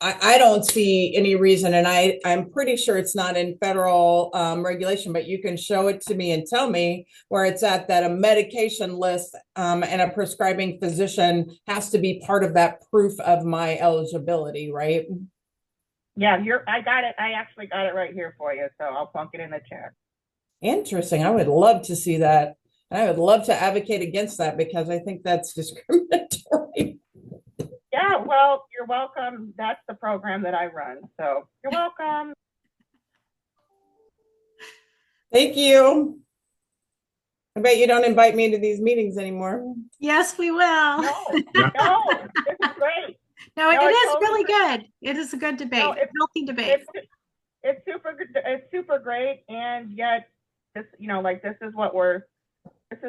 I don't see any reason, and I'm pretty sure it's not in federal regulation, but you can show it to me and tell me where it's at, that a medication list and a prescribing physician has to be part of that proof of my eligibility, right? Yeah, I got it. I actually got it right here for you, so I'll plunk it in the chat. Interesting. I would love to see that. And I would love to advocate against that because I think that's discriminatory. Yeah, well, you're welcome. That's the program that I run. So you're welcome. Thank you. I bet you don't invite me to these meetings anymore. Yes, we will. No, no, this is great. No, it No, is totally really good. It is a good debate, No, healthy debate. It's super good. It's super great, and yet this, this is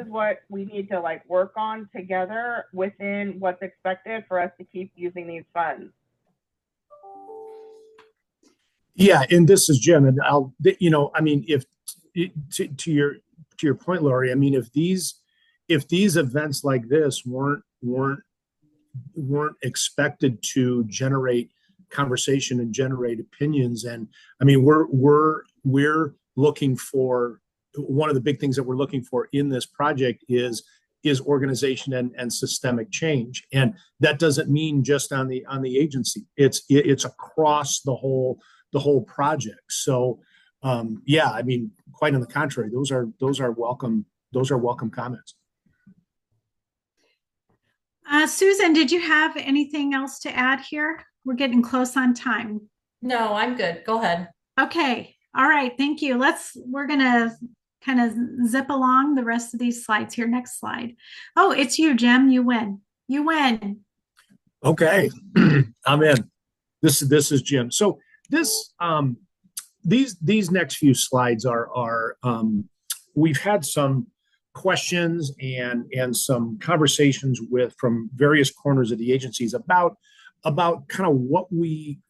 what we need to like work on together within what's expected for us to keep using these funds. Yeah, and this is Jim, and I mean, if to your point, Lori, I mean, if these events like this weren't expected to generate conversation and generate opinions, and I mean, we're looking for, one of the big things that we're looking for in this project is organization and systemic change, and that doesn't mean just on the agency. It's across the whole project. So yeah, I mean, quite on the contrary, those are welcome comments. Susan, did you have anything else to add here? We're getting close on time. No, I'm good. Go ahead. Okay. All right. Thank you. We're going to kind of zip along the rest of these slides here. Next slide. Oh, it's you, Jim. You win. You win. Okay. I'm in. This is Jim. So these next few slides are we've had some questions and some conversations from various corners of the agencies about kind of what we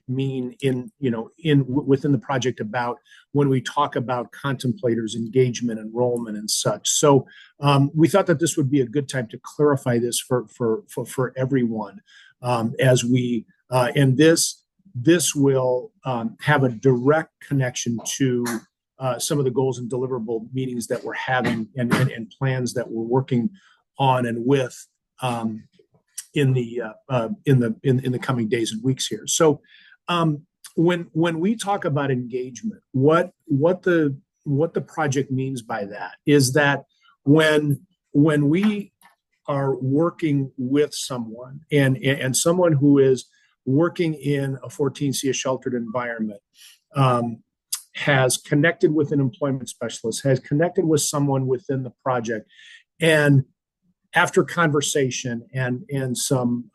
mean within the project about when we talk about contemplators, engagement, enrollment, and such. So we thought that this would be a good time to clarify this for everyone as we and this will have a direct connection to some of the goals and deliverable meetings that we're having and plans that we're working on and with in the coming days and weeks here. So when we talk about engagement, what the project means by that is that when we are working with someone and someone who is working in a 14C, a sheltered environment, has connected with an employment specialist, has connected with someone within the project, and after conversation and some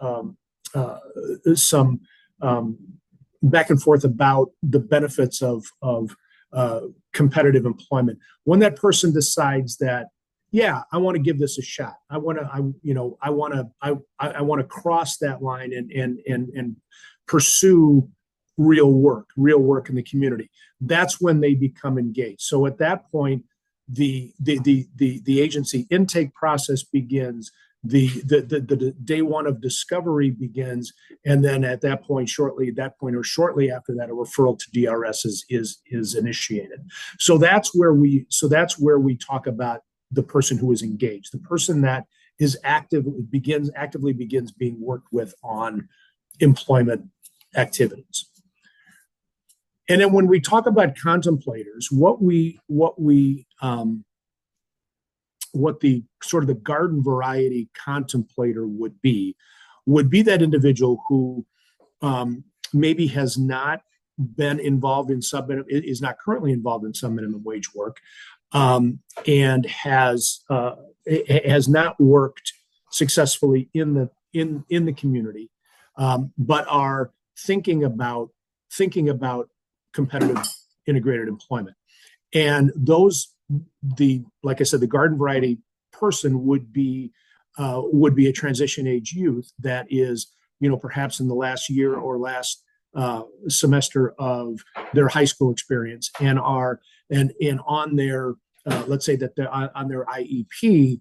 back and forth about the benefits of competitive employment, when that person decides that, yeah, I want to give this a shot, I want to cross that line and pursue real work in the community, that's when they become engaged. So at that point, the agency intake process begins, the day one of discovery begins, and then at that point, shortly after that, a referral to DRS is initiated. So that's where we talk about the person who is engaged, the person that is actively begins being worked with on employment activities. And then when we talk about contemplators, what the sort of the garden variety contemplator would be that individual who maybe has not been involved in is not currently involved in some minimum wage work, and has not worked successfully in the community, but are thinking about competitive integrated employment. And like I said, the garden variety person would be a transition age youth that is, perhaps in the last year or last semester of their high school experience, and on their let's say that they're on their IEP,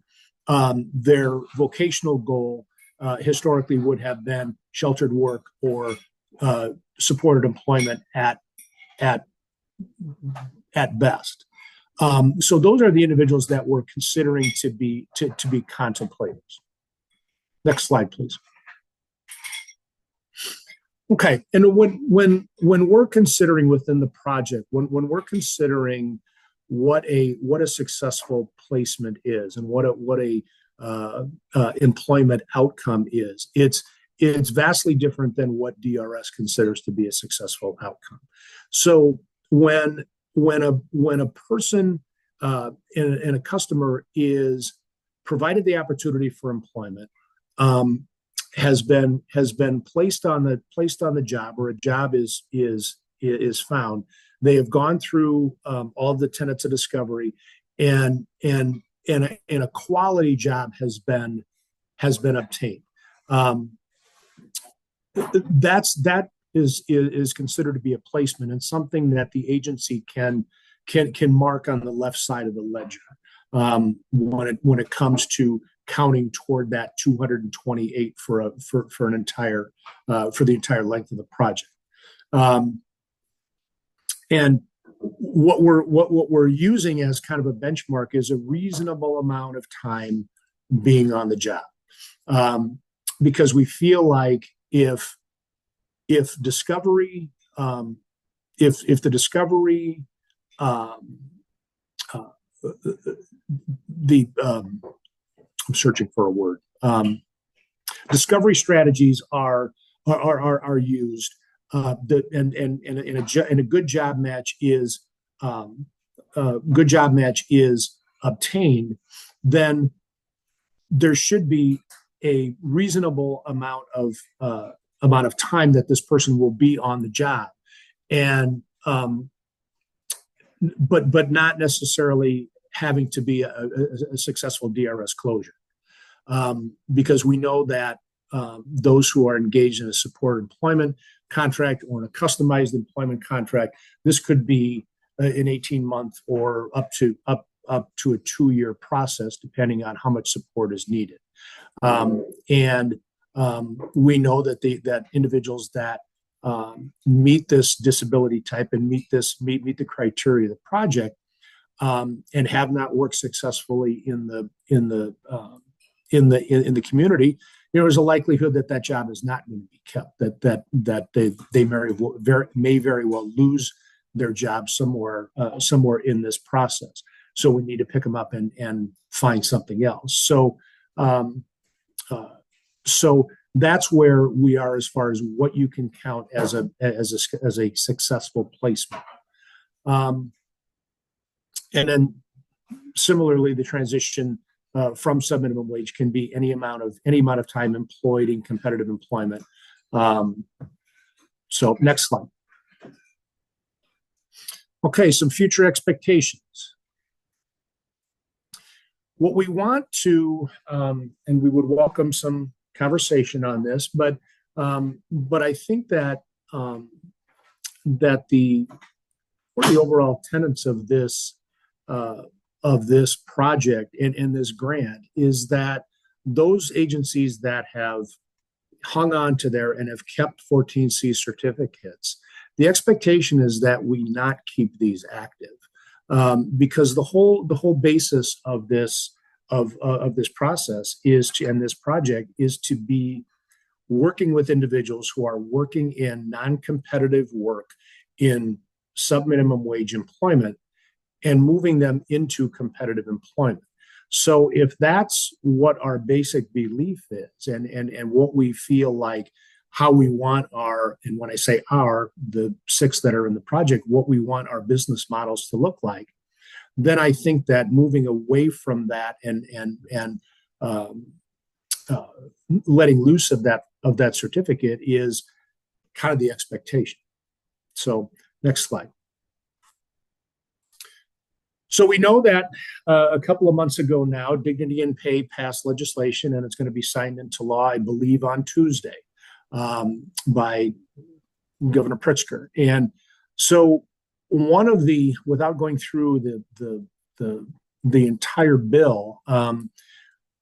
their vocational goal historically would have been sheltered work or supported employment at best. So those are the individuals that we're considering to be contemplators. Next slide, please. Okay, and when we're considering within the project, when we're considering what a successful placement is and what a employment outcome is, it's vastly different than what DRS considers to be a successful outcome. So when a person and a customer is provided the opportunity for employment, has been placed on the job, or a job is found, they have gone through all of the tenets of discovery, and a quality job has been obtained. That is considered to be a placement, and something that the agency can mark on the left side of the ledger when it comes to counting toward that 228 for the entire length of the project. And what we're using as kind of a benchmark is a reasonable amount of time being on the job, because we feel like if discovery, if the discovery, I'm searching for a word. Discovery strategies are used, and a good job match is obtained, then there should be a reasonable amount of time that this person will be on the job, and but not necessarily having to be a successful DRS closure, because we know that those who are engaged in a supported employment contract or in a customized employment contract, this could be an 18-month or up to a 2-year process, depending on how much support is needed. And we know that individuals that meet this disability type and meet the criteria of the project, and have not worked successfully in the community, there's a likelihood that job is not going to be kept. That they may very well lose their job somewhere in this process. So we need to pick them up and find something else. So so that's where we are as far as what you can count as a successful placement. And then similarly, the transition from subminimum wage can be any amount of time employed in competitive employment. So next slide. Okay, some future expectations. What we want to, and we would welcome some conversation on this, but I think that that the overall tenets of this project and this grant is that those agencies that have hung on to their and have kept 14C certificates, the expectation is that we not keep these active, because the whole basis of this process is to, and this project is to be working with individuals who are working in non-competitive work in subminimum wage employment and moving them into competitive employment. So if that's what our basic belief is, and what we feel like, how we want our, and when I say our, the 6 that are in the project, what we want our business models to look like, then I think that moving away from that and letting loose of that certificate is kind of the expectation. So Next slide. So we know that a couple of months ago now, Dignity and Pay passed legislation, and it's going to be signed into law, I believe, on Tuesday by Governor Pritzker. And so one of the, without going through the entire bill,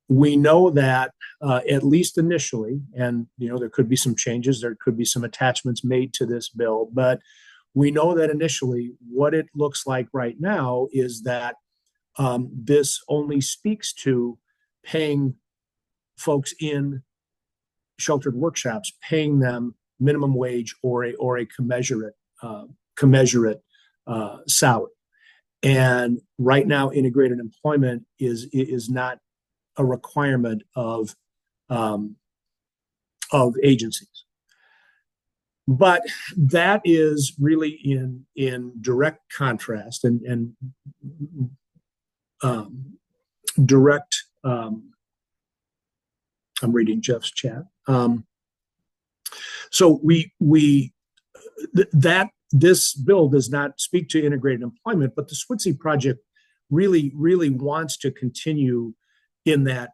we know that at least initially, and there could be some changes, there could be some attachments made to this bill, but we know that initially what it looks like right now is that this only speaks to paying folks in sheltered workshops, paying them minimum wage or a commensurate salary. And right now, integrated employment is not a requirement of agencies. But that is really in direct contrast and direct. I'm reading Jeff's chat. So this bill does not speak to integrated employment, but the SWITC project really wants to continue in that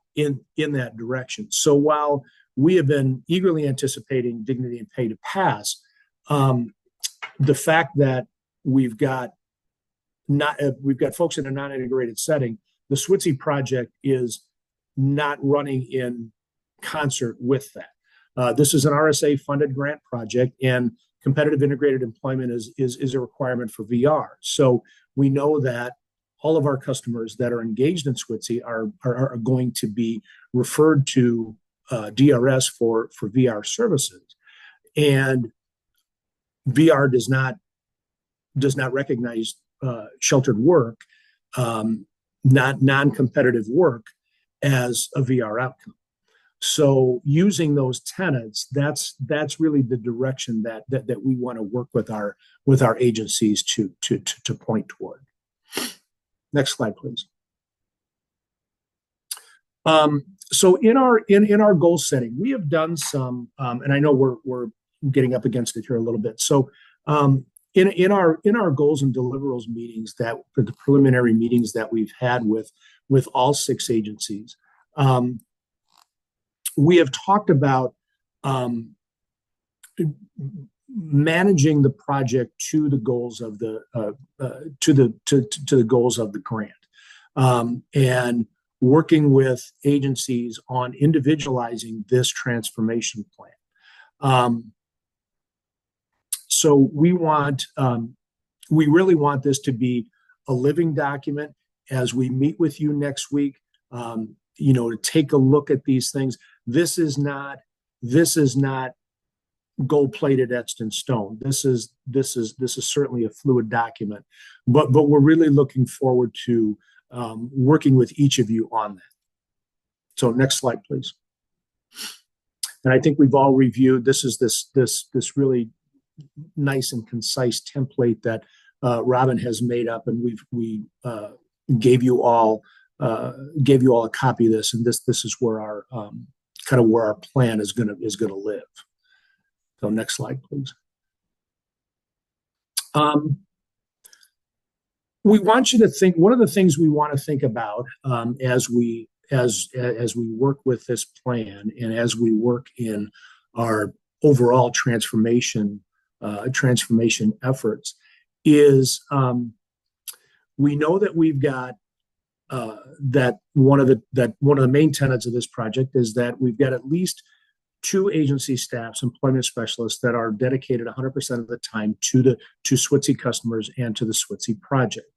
direction. So while we have been eagerly anticipating Dignity and Pay to pass, the fact that we've got folks in a non-integrated setting, the SWITC project is not running in concert with that. This is an RSA funded grant project, and competitive integrated employment is a requirement for VR. So we know that all of our customers that are engaged in SWITC are going to be referred to DRS for VR services, and VR does not recognize sheltered work, not non-competitive work, as a VR outcome. So using those tenets, that's really the direction that we want to work with our agencies to point toward. Next slide, please. So in our goal setting, we have done some, and I know we're getting up against it here a little bit. So in our goals and deliverables meetings, that for the preliminary meetings that we've had with all 6 agencies, we have talked about managing the project to the goals of the goals of the grant, and working with agencies on individualizing this transformation plan. So we really want this to be a living document as we meet with you next week. To take a look at these things. This is not gold-plated, etched in stone. This is certainly a fluid document, but we're really looking forward to working with each of you on that. So next slide, please. And I think we've all reviewed. This is this really nice and concise template that Robin has made up, and we gave you all a copy of this, and this is where our kind of where our plan is gonna live. So next slide, please. We want you to think. One of the things we want to think about as we work with this plan and as we work in our overall transformation efforts is we know that we've got that one of the main tenets of this project is that we've got at least 2 agency staffs, employment specialists, that are dedicated 100% of the time to SWITC customers and to the SWITC project.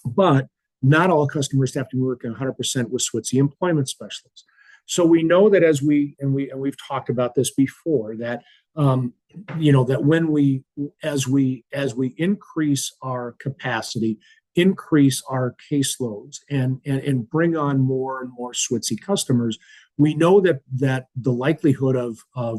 But not all customers have to work 100% with SWITC employment specialists. So we know that we've talked about this before, that that as we increase our capacity, increase our caseloads, and bring on more and more SWITC customers, we know that the likelihood of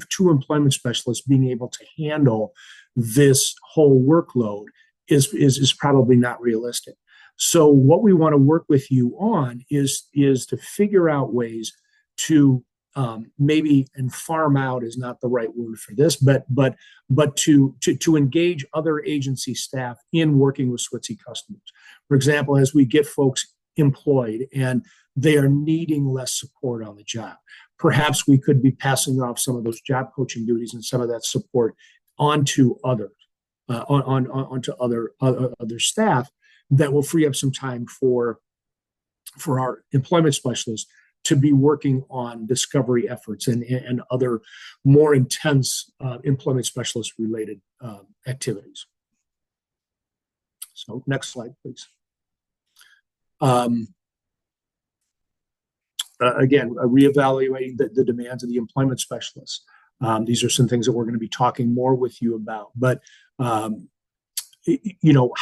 2 employment specialists being able to handle this whole workload is probably not realistic. So what we want to work with you on is to figure out ways to maybe, and farm out is not the right word for this, but to engage other agency staff in working with SWTC customers. For example, as we get folks employed and they are needing less support on the job, perhaps we could be passing off some of those job coaching duties and some of that support onto others, onto other staff, that will free up some time for our employment specialists to be working on discovery efforts and other more intense employment specialist related activities. So next slide, please. Again, reevaluating the demands of the employment specialists. These are some things that we're going to be talking more with you about. But you know,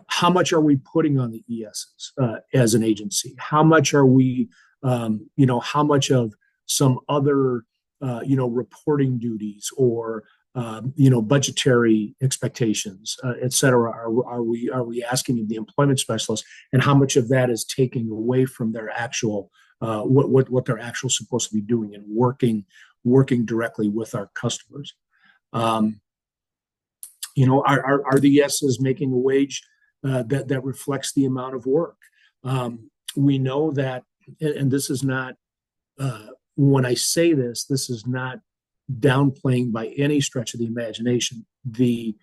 how much are we putting on the ESs as an agency? How much are we, you know, how much of some other, you know, reporting duties or, you know, budgetary expectations, et cetera, are we asking of the employment specialist, and how much of that is taking away from their actual, what they're actually supposed to be doing and working directly with our customers? You know, are the ESs making a wage that reflects the amount of work? We know that, and this is not, when I say this, this is not downplaying by any stretch of the imagination the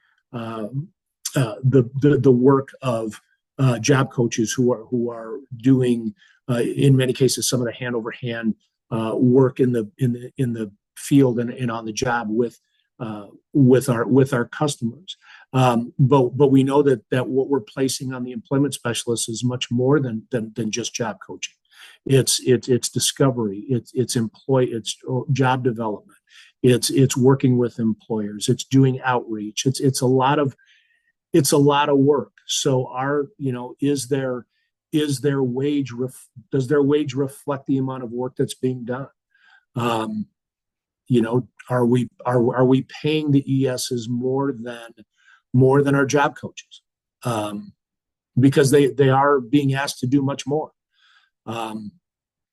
work of job coaches who are doing, in many cases, some of the hand over hand work in the field and on the job with our customers. But we know that what we're placing on the employment specialists is much more than just job coaching. It's discovery, it's job development, it's working with employers, it's doing outreach, it's a lot of work. So you know, does their wage reflect the amount of work that's being done? You know, are we paying the ESs more than our job coaches? Because they are being asked to do much more.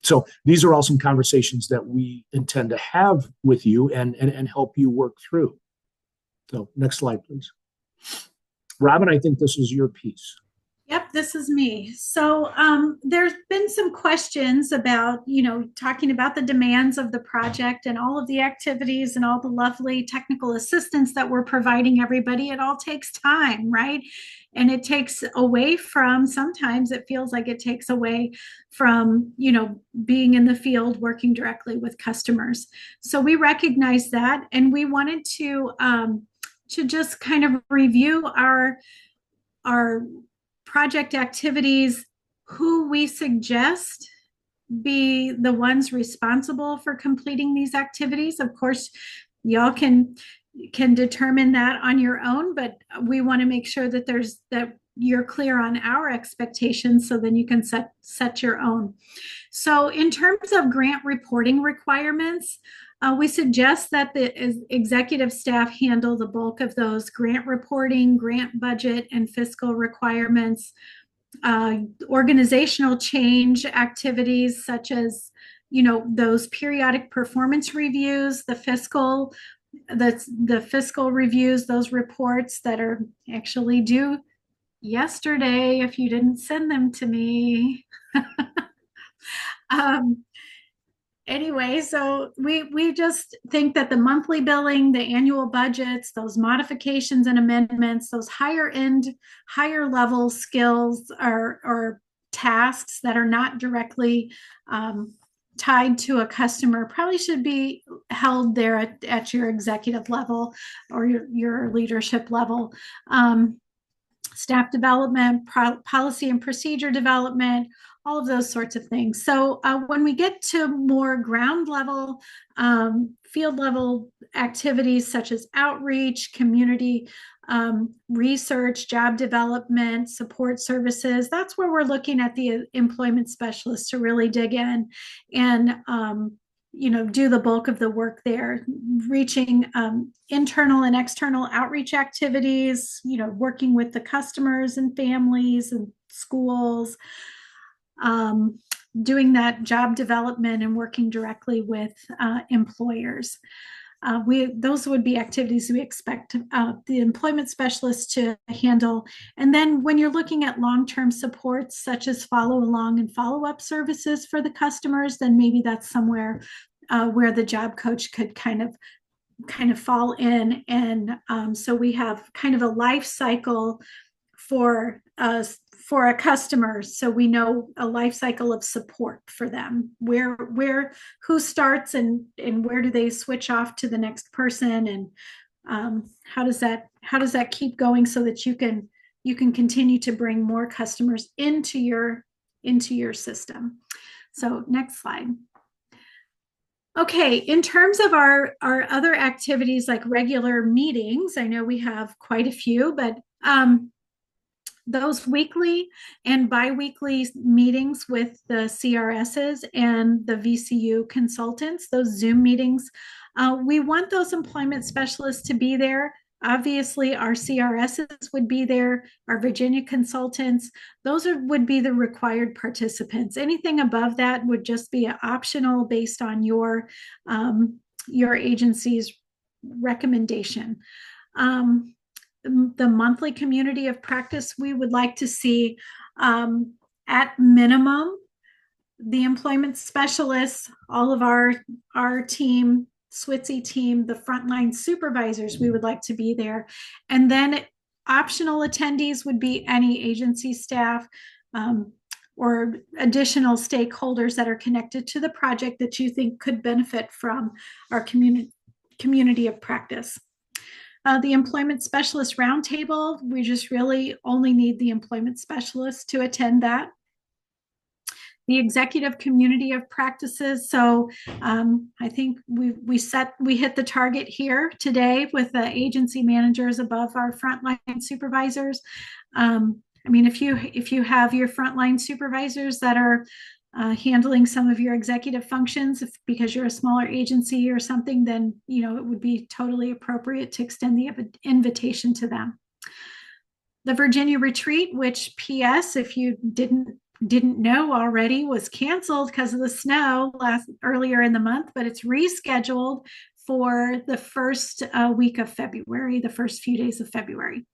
So these are all some conversations that we intend to have with you and help you work through. So next slide, please. Robin, I think this is your piece. Yep, this is me. So there's been some questions about, you know, talking about the demands of the project and all of the activities and all the lovely technical assistance that we're providing everybody. It all takes time, right? And it takes away from, sometimes it feels like it takes away from, you know, being in the field, working directly with customers. So we recognize that, and we wanted to just kind of review our project activities, who we suggest be the ones responsible for completing these activities. Of course, y'all can determine that on your own, but we want to make sure that you're clear on our expectations, so then you can set your own. So in terms of grant reporting requirements, we suggest that the executive staff handle the bulk of those grant reporting, grant budget, and fiscal requirements. Organizational change activities such as, you know, those periodic performance reviews, the fiscal reviews, those reports that are actually due yesterday if you didn't send them to me. Anyway, so we just think that the monthly billing, the annual budgets, those modifications and amendments, those higher level skills or tasks that are not directly tied to a customer probably should be held there at your executive level or your leadership level. Staff development, policy and procedure development, all of those sorts of things. So when we get to more ground level, field level activities such as outreach, community research, job development, support services, that's where we're looking at the employment specialists to really dig in and you know, do the bulk of the work there, reaching internal and external outreach activities, you know, working with the customers and families and schools, doing that job development and working directly with employers. Those would be activities we expect the employment specialist to handle. And then when you're looking at long-term supports, such as follow along and follow-up services for the customers, then maybe that's somewhere where the job coach could kind of fall in. And so we have kind of a life cycle for a customer, so we know a life cycle of support for them, who starts and where do they switch off to the next person, and how does that keep going so that you can continue to bring more customers into your system. So next slide. Okay, in terms of our other activities like regular meetings, I know we have quite a few, but those weekly and bi-weekly meetings with the CRSs and the VCU consultants, those Zoom meetings, we want those employment specialists to be there. Obviously, our CRSs would be there, our Virginia consultants, would be the required participants. Anything above that would just be optional based on your agency's recommendation. The monthly community of practice, we would like to see at minimum the employment specialists, all of our team, SWTC team, the frontline supervisors, we would like to be there. And then optional attendees would be any agency staff or additional stakeholders that are connected to the project that you think could benefit from our community of practice. The employment specialist roundtable, we just really only need the employment specialist to attend that. The executive community of practices. So I think we hit the target here today with the agency managers above our frontline supervisors. I mean, if you have your frontline supervisors that are handling some of your executive functions, because you're a smaller agency or something, then it would be totally appropriate to extend the invitation to them. The Virginia retreat, which PS, if you didn't know already, was canceled because of the snow earlier in the month, but it's rescheduled for the first week of February, the first few days of February.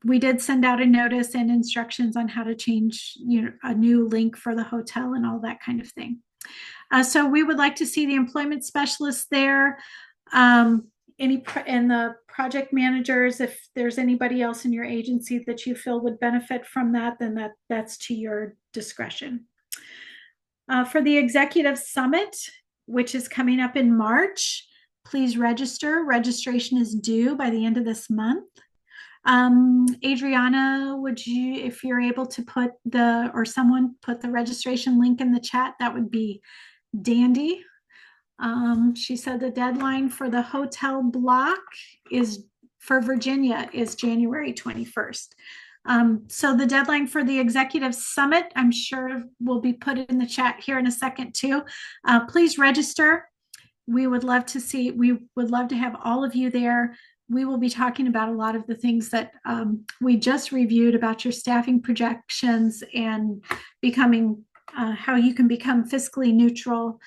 We did send out a notice and instructions on how to change a new link for the hotel and all that kind of thing. So we would like to see the employment specialists there, and the project managers. If there's anybody else in your agency that you feel would benefit from that, then that's to your discretion. For the executive summit, which is coming up in March, please register. Registration is due by the end of this month. Adriana, would you, if you're able to someone put the registration link in the chat, that would be dandy. She said the deadline for the hotel block for Virginia is January 21st. So the deadline for the executive summit, I'm sure will be put in the chat here in a second too. Please register. We would love to have all of you there. We will be talking about a lot of the things that we just reviewed about your staffing projections and becoming how you can become fiscally neutral.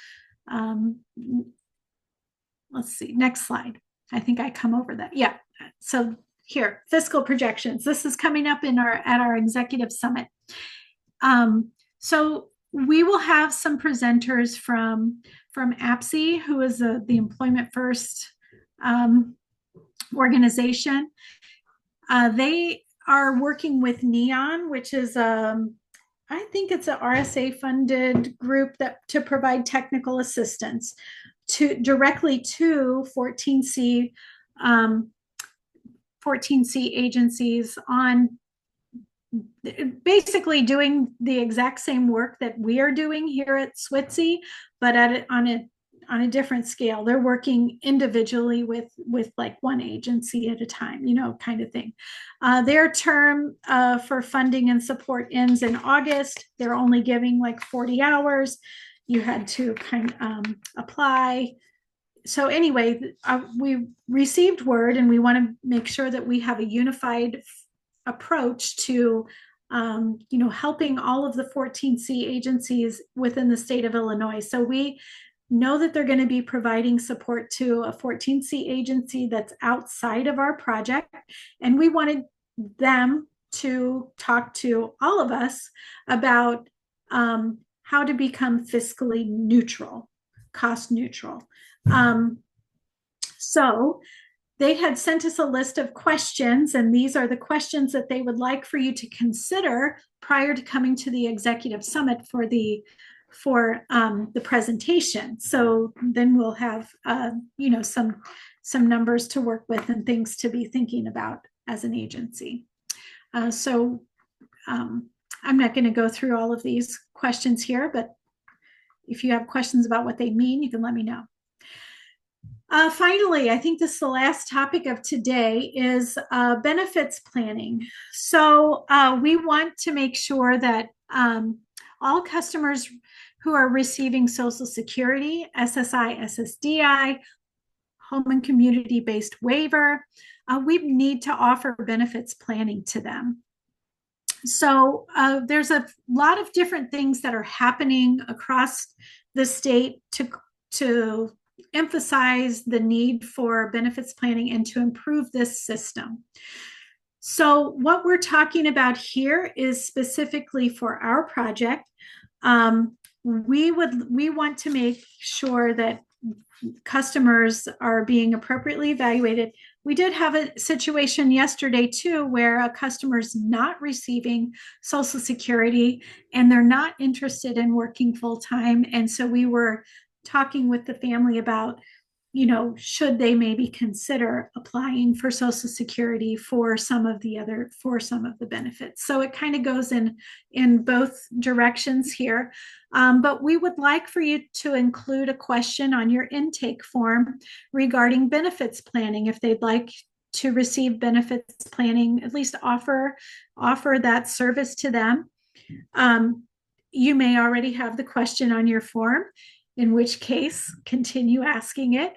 Let's see, next slide. I think I come over that. Yeah. So here, fiscal projections. This is coming up at our executive summit. So we will have some presenters from APSE, who is the Employment First organization. They are working with NEON, which is I think it's a RSA funded group to provide technical assistance directly to 14C agencies on basically doing the exact same work that we are doing here at SWTC, but on a different scale. They're working individually with like one agency at a time, kind of thing. Their term for funding and support ends in August. They're only giving like 40 hours. You had to apply. So anyway, we received word, and we want to make sure that we have a unified approach to helping all of the 14C agencies within the state of Illinois. So we know that they're going to be providing support to a 14C agency that's outside of our project. And we wanted them to talk to all of us about how to become fiscally neutral, cost neutral. So they had sent us a list of questions, and these are the questions that they would like for you to consider prior to coming to the executive summit for the presentation. So then we'll have some numbers to work with and things to be thinking about as an agency. So I'm not going to go through all of these questions here, but if you have questions about what they mean, you can let me know. Finally, I think this is the last topic of today is benefits planning. So we want to make sure that all customers who are receiving Social Security, SSI, SSDI, home and community-based waiver, we need to offer benefits planning to them. So there's a lot of different things that are happening across the state to emphasize the need for benefits planning and to improve this system. So what we're talking about here is specifically for our project. We want to make sure that customers are being appropriately evaluated. We did have a situation yesterday too, where a customer's not receiving Social Security and they're not interested in working full-time. And so we were talking with the family about, should they maybe consider applying for Social Security for some of the benefits. So it kind of goes in both directions here. But we would like for you to include a question on your intake form regarding benefits planning. If they'd like to receive benefits planning, at least offer that service to them. You may already have the question on your form, in which case continue asking it.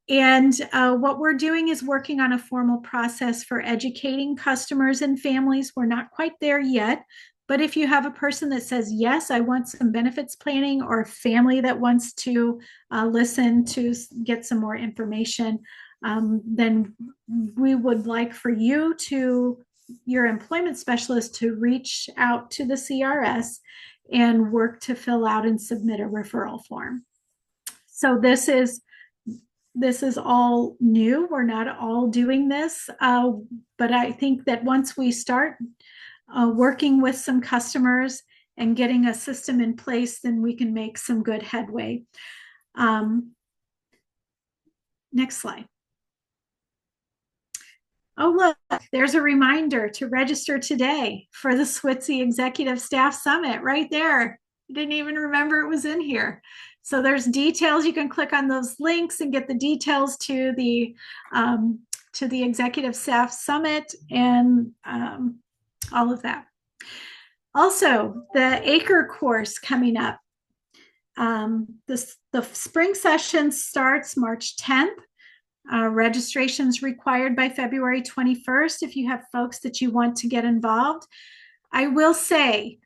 And what we're doing is working on a formal process for educating customers and families. We're not quite there yet, but if you have a person that says, yes, I want some benefits planning, or a family that wants to listen to get some more information, then we would like for your employment specialist to reach out to the CRS and work to fill out and submit a referral form. So this is all new. We're not all doing this, but I think that once we start working with some customers and getting a system in place, then we can make some good headway. Next slide. Oh, look, there's a reminder to register today for the SWTC Executive Staff Summit right there. I didn't even remember it was in here. So there's details. You can click on those links and get the details to the Executive Staff Summit and all of that. Also, the ACRE course coming up. The spring session starts March 10th. Registration's required by February 21st if you have folks that you want to get involved. I will say,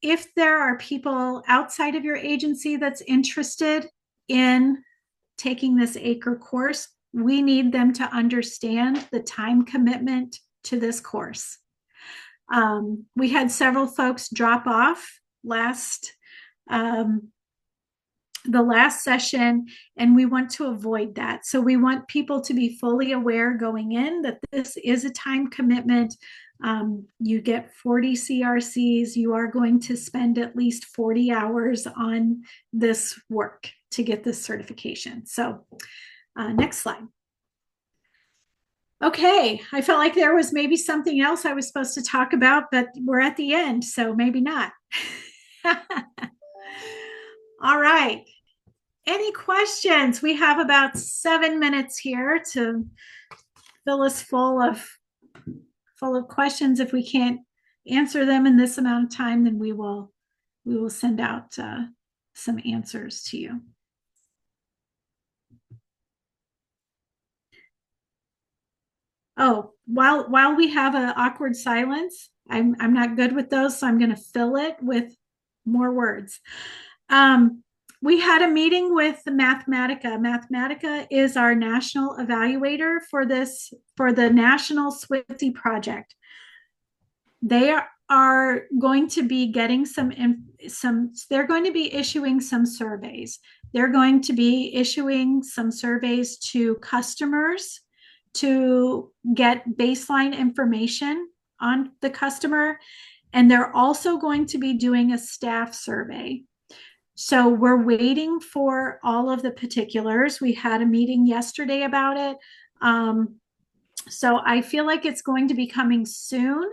if there are people outside of your agency that's interested in taking this ACRE course, we need them to understand the time commitment to this course. We had several folks drop off the last session, and we want to avoid that. So we want people to be fully aware going in that this is a time commitment. You get 40 CRCs. You are going to spend at least 40 hours on this work to get this certification. So next slide. Okay, I felt like there was maybe something else I was supposed to talk about, but we're at the end, so maybe not. All right. Any questions? We have about 7 minutes here to fill us full of questions. If we can't answer them in this amount of time, then we will send out some answers to you. Oh, while we have an awkward silence, I'm not good with those, so I'm going to fill it with more words. We had a meeting with Mathematica. Mathematica is our national evaluator for the National SWITSI project. They are going to be getting they're going to be issuing some surveys. They're going to be issuing some surveys to customers to get baseline information on the customer. And they're also going to be doing a staff survey. So we're waiting for all of the particulars. We had a meeting yesterday about it. So I feel like it's going to be coming soon.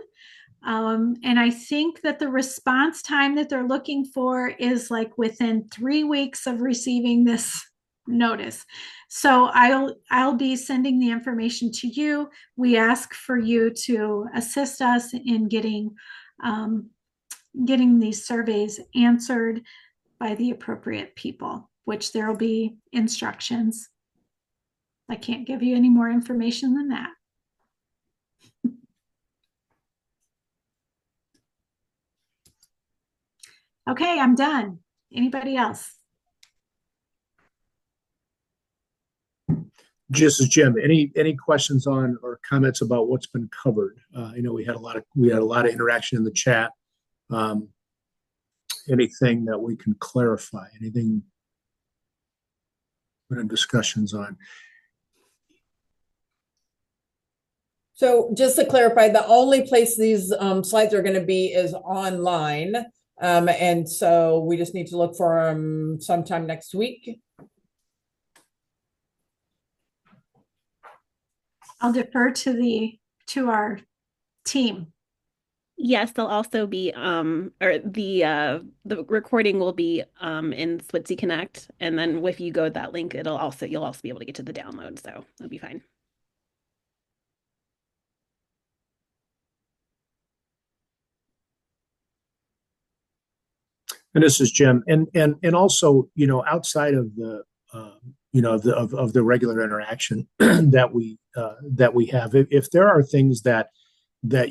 And I think that the response time that they're looking for is like within 3 weeks of receiving this notice. So I'll be sending the information to you. We ask for you to assist us in getting these surveys answered by the appropriate people, which there will be instructions. I can't give you any more information than that. Okay, I'm done. Anybody else? Just as Jim, any questions on or comments about what's been covered? I know we had a lot of interaction in the chat. Anything that we can clarify? Anything we had discussions on? So just to clarify, the only place these slides are going to be is online. And so we just need to look for them sometime next week. I'll defer to our team. Yes, they'll also be or the recording will be in SWITSI Connect, and then if you go to that link, you'll also be able to get to the download, so it'll be fine. And this is Jim, and also, you know, outside of the of the regular interaction that we have, if there are things that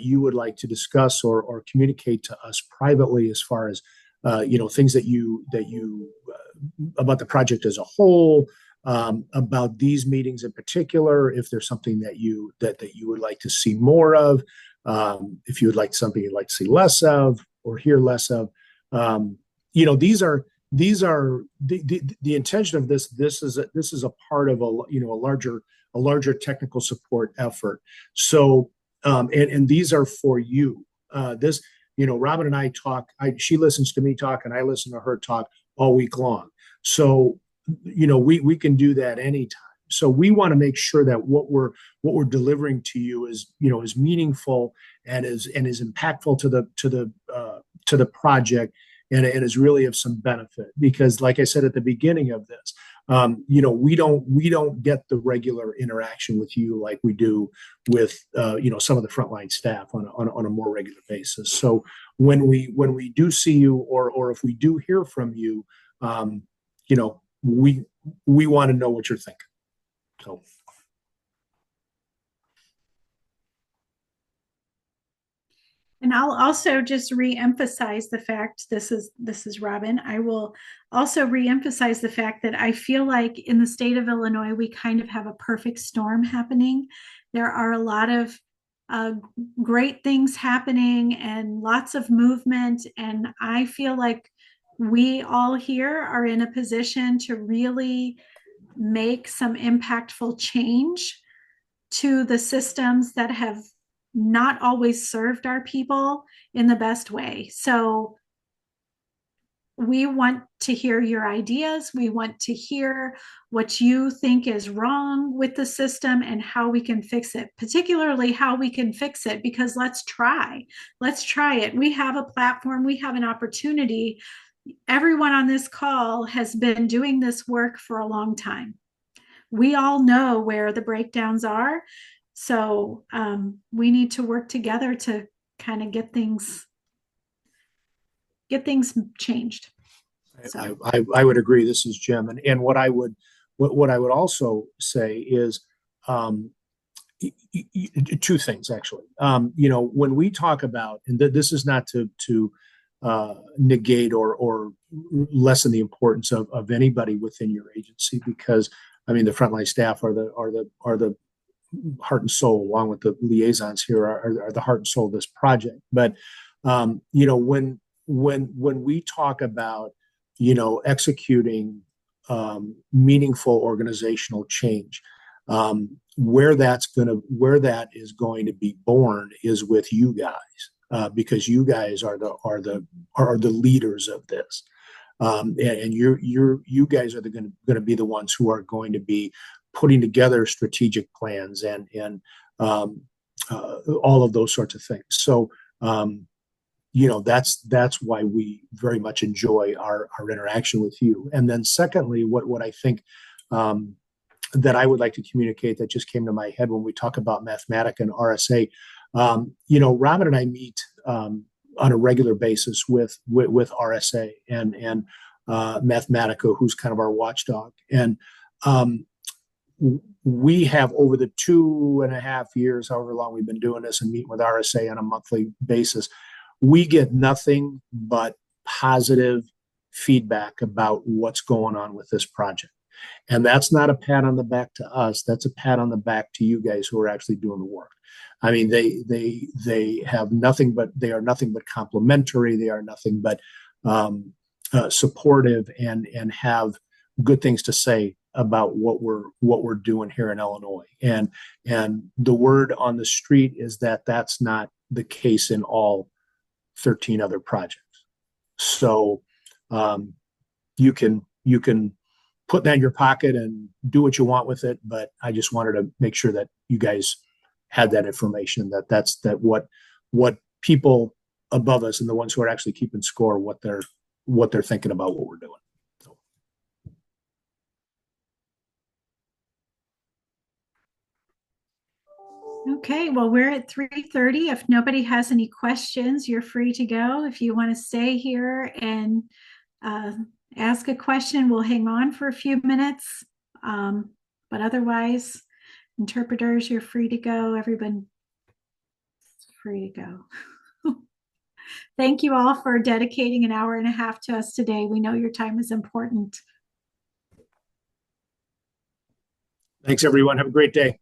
you would like to discuss or communicate to us privately, as far as things that you about the project as a whole, about these meetings in particular, if there's something that you would like to see more of, if you would like something you'd like to see less of or hear less of, these are the intention of this. This is a part of a larger technical support effort. So and these are for you. Robin and I talk. She listens to me talk, and I listen to her talk all week long. So we can do that anytime. So we want to make sure that what we're delivering to you is meaningful and is impactful to the project, and is really of some benefit. Because, like I said at the beginning of this, we don't get the regular interaction with you like we do with some of the frontline staff on a more regular basis. So when we do see you, or if we do hear from you, we want to know what you're thinking. So. And I'll also just re-emphasize the fact, this is Robin. I will also re-emphasize the fact that I feel like in the state of Illinois, we kind of have a perfect storm happening. There are a lot of great things happening and lots of movement. And I feel like we all here are in a position to really make some impactful change to the systems that have not always served our people in the best way. So we want to hear your ideas. We want to hear what you think is wrong with the system and how we can fix it, particularly how we can fix it, because let's try it. We have a platform, we have an opportunity. Everyone on this call has been doing this work for a long time. We all know where the breakdowns are. So we need to work together to kind of get things changed. So. I would agree. This is Jim, and what I would also say is, two things actually. When we talk about, and this is not to negate or lessen the importance of anybody within your agency, because I mean the frontline staff are the heart and soul, along with the liaisons here, are the heart and soul of this project. But when we talk about executing meaningful organizational change, where that is going to be born is with you guys, because you guys are the leaders of this, and you guys are going to be the ones who are going to be putting together strategic plans and all of those sorts of things. So that's why we very much enjoy our interaction with you. And then secondly, what I think that I would like to communicate that just came to my head when we talk about Mathematica and RSA. Robin and I meet on a regular basis with RSA and Mathematica, who's kind of our watchdog. And we have, over the 2.5 years, however long we've been doing this and meeting with RSA on a monthly basis, we get nothing but positive feedback about what's going on with this project. And that's not a pat on the back to us. That's a pat on the back to you guys who are actually doing the work. I mean, they have nothing but, they are nothing but complimentary. They are nothing but supportive and have good things to say about what we're doing here in Illinois. And the word on the street is that that's not the case in all 13 other projects. So you can put that in your pocket and do what you want with it. But I just wanted to make sure that you guys had that information, that's what people above us and the ones who are actually keeping score, what they're thinking about what we're doing. So. Okay, well, we're at 3:30. If nobody has any questions, you're free to go. If you want to stay here and ask a question, we'll hang on for a few minutes. But otherwise, interpreters, you're free to go. Everyone's free to go. Thank you all for dedicating an hour and a half to us today. We know your time is important. Thanks, everyone. Have a great day.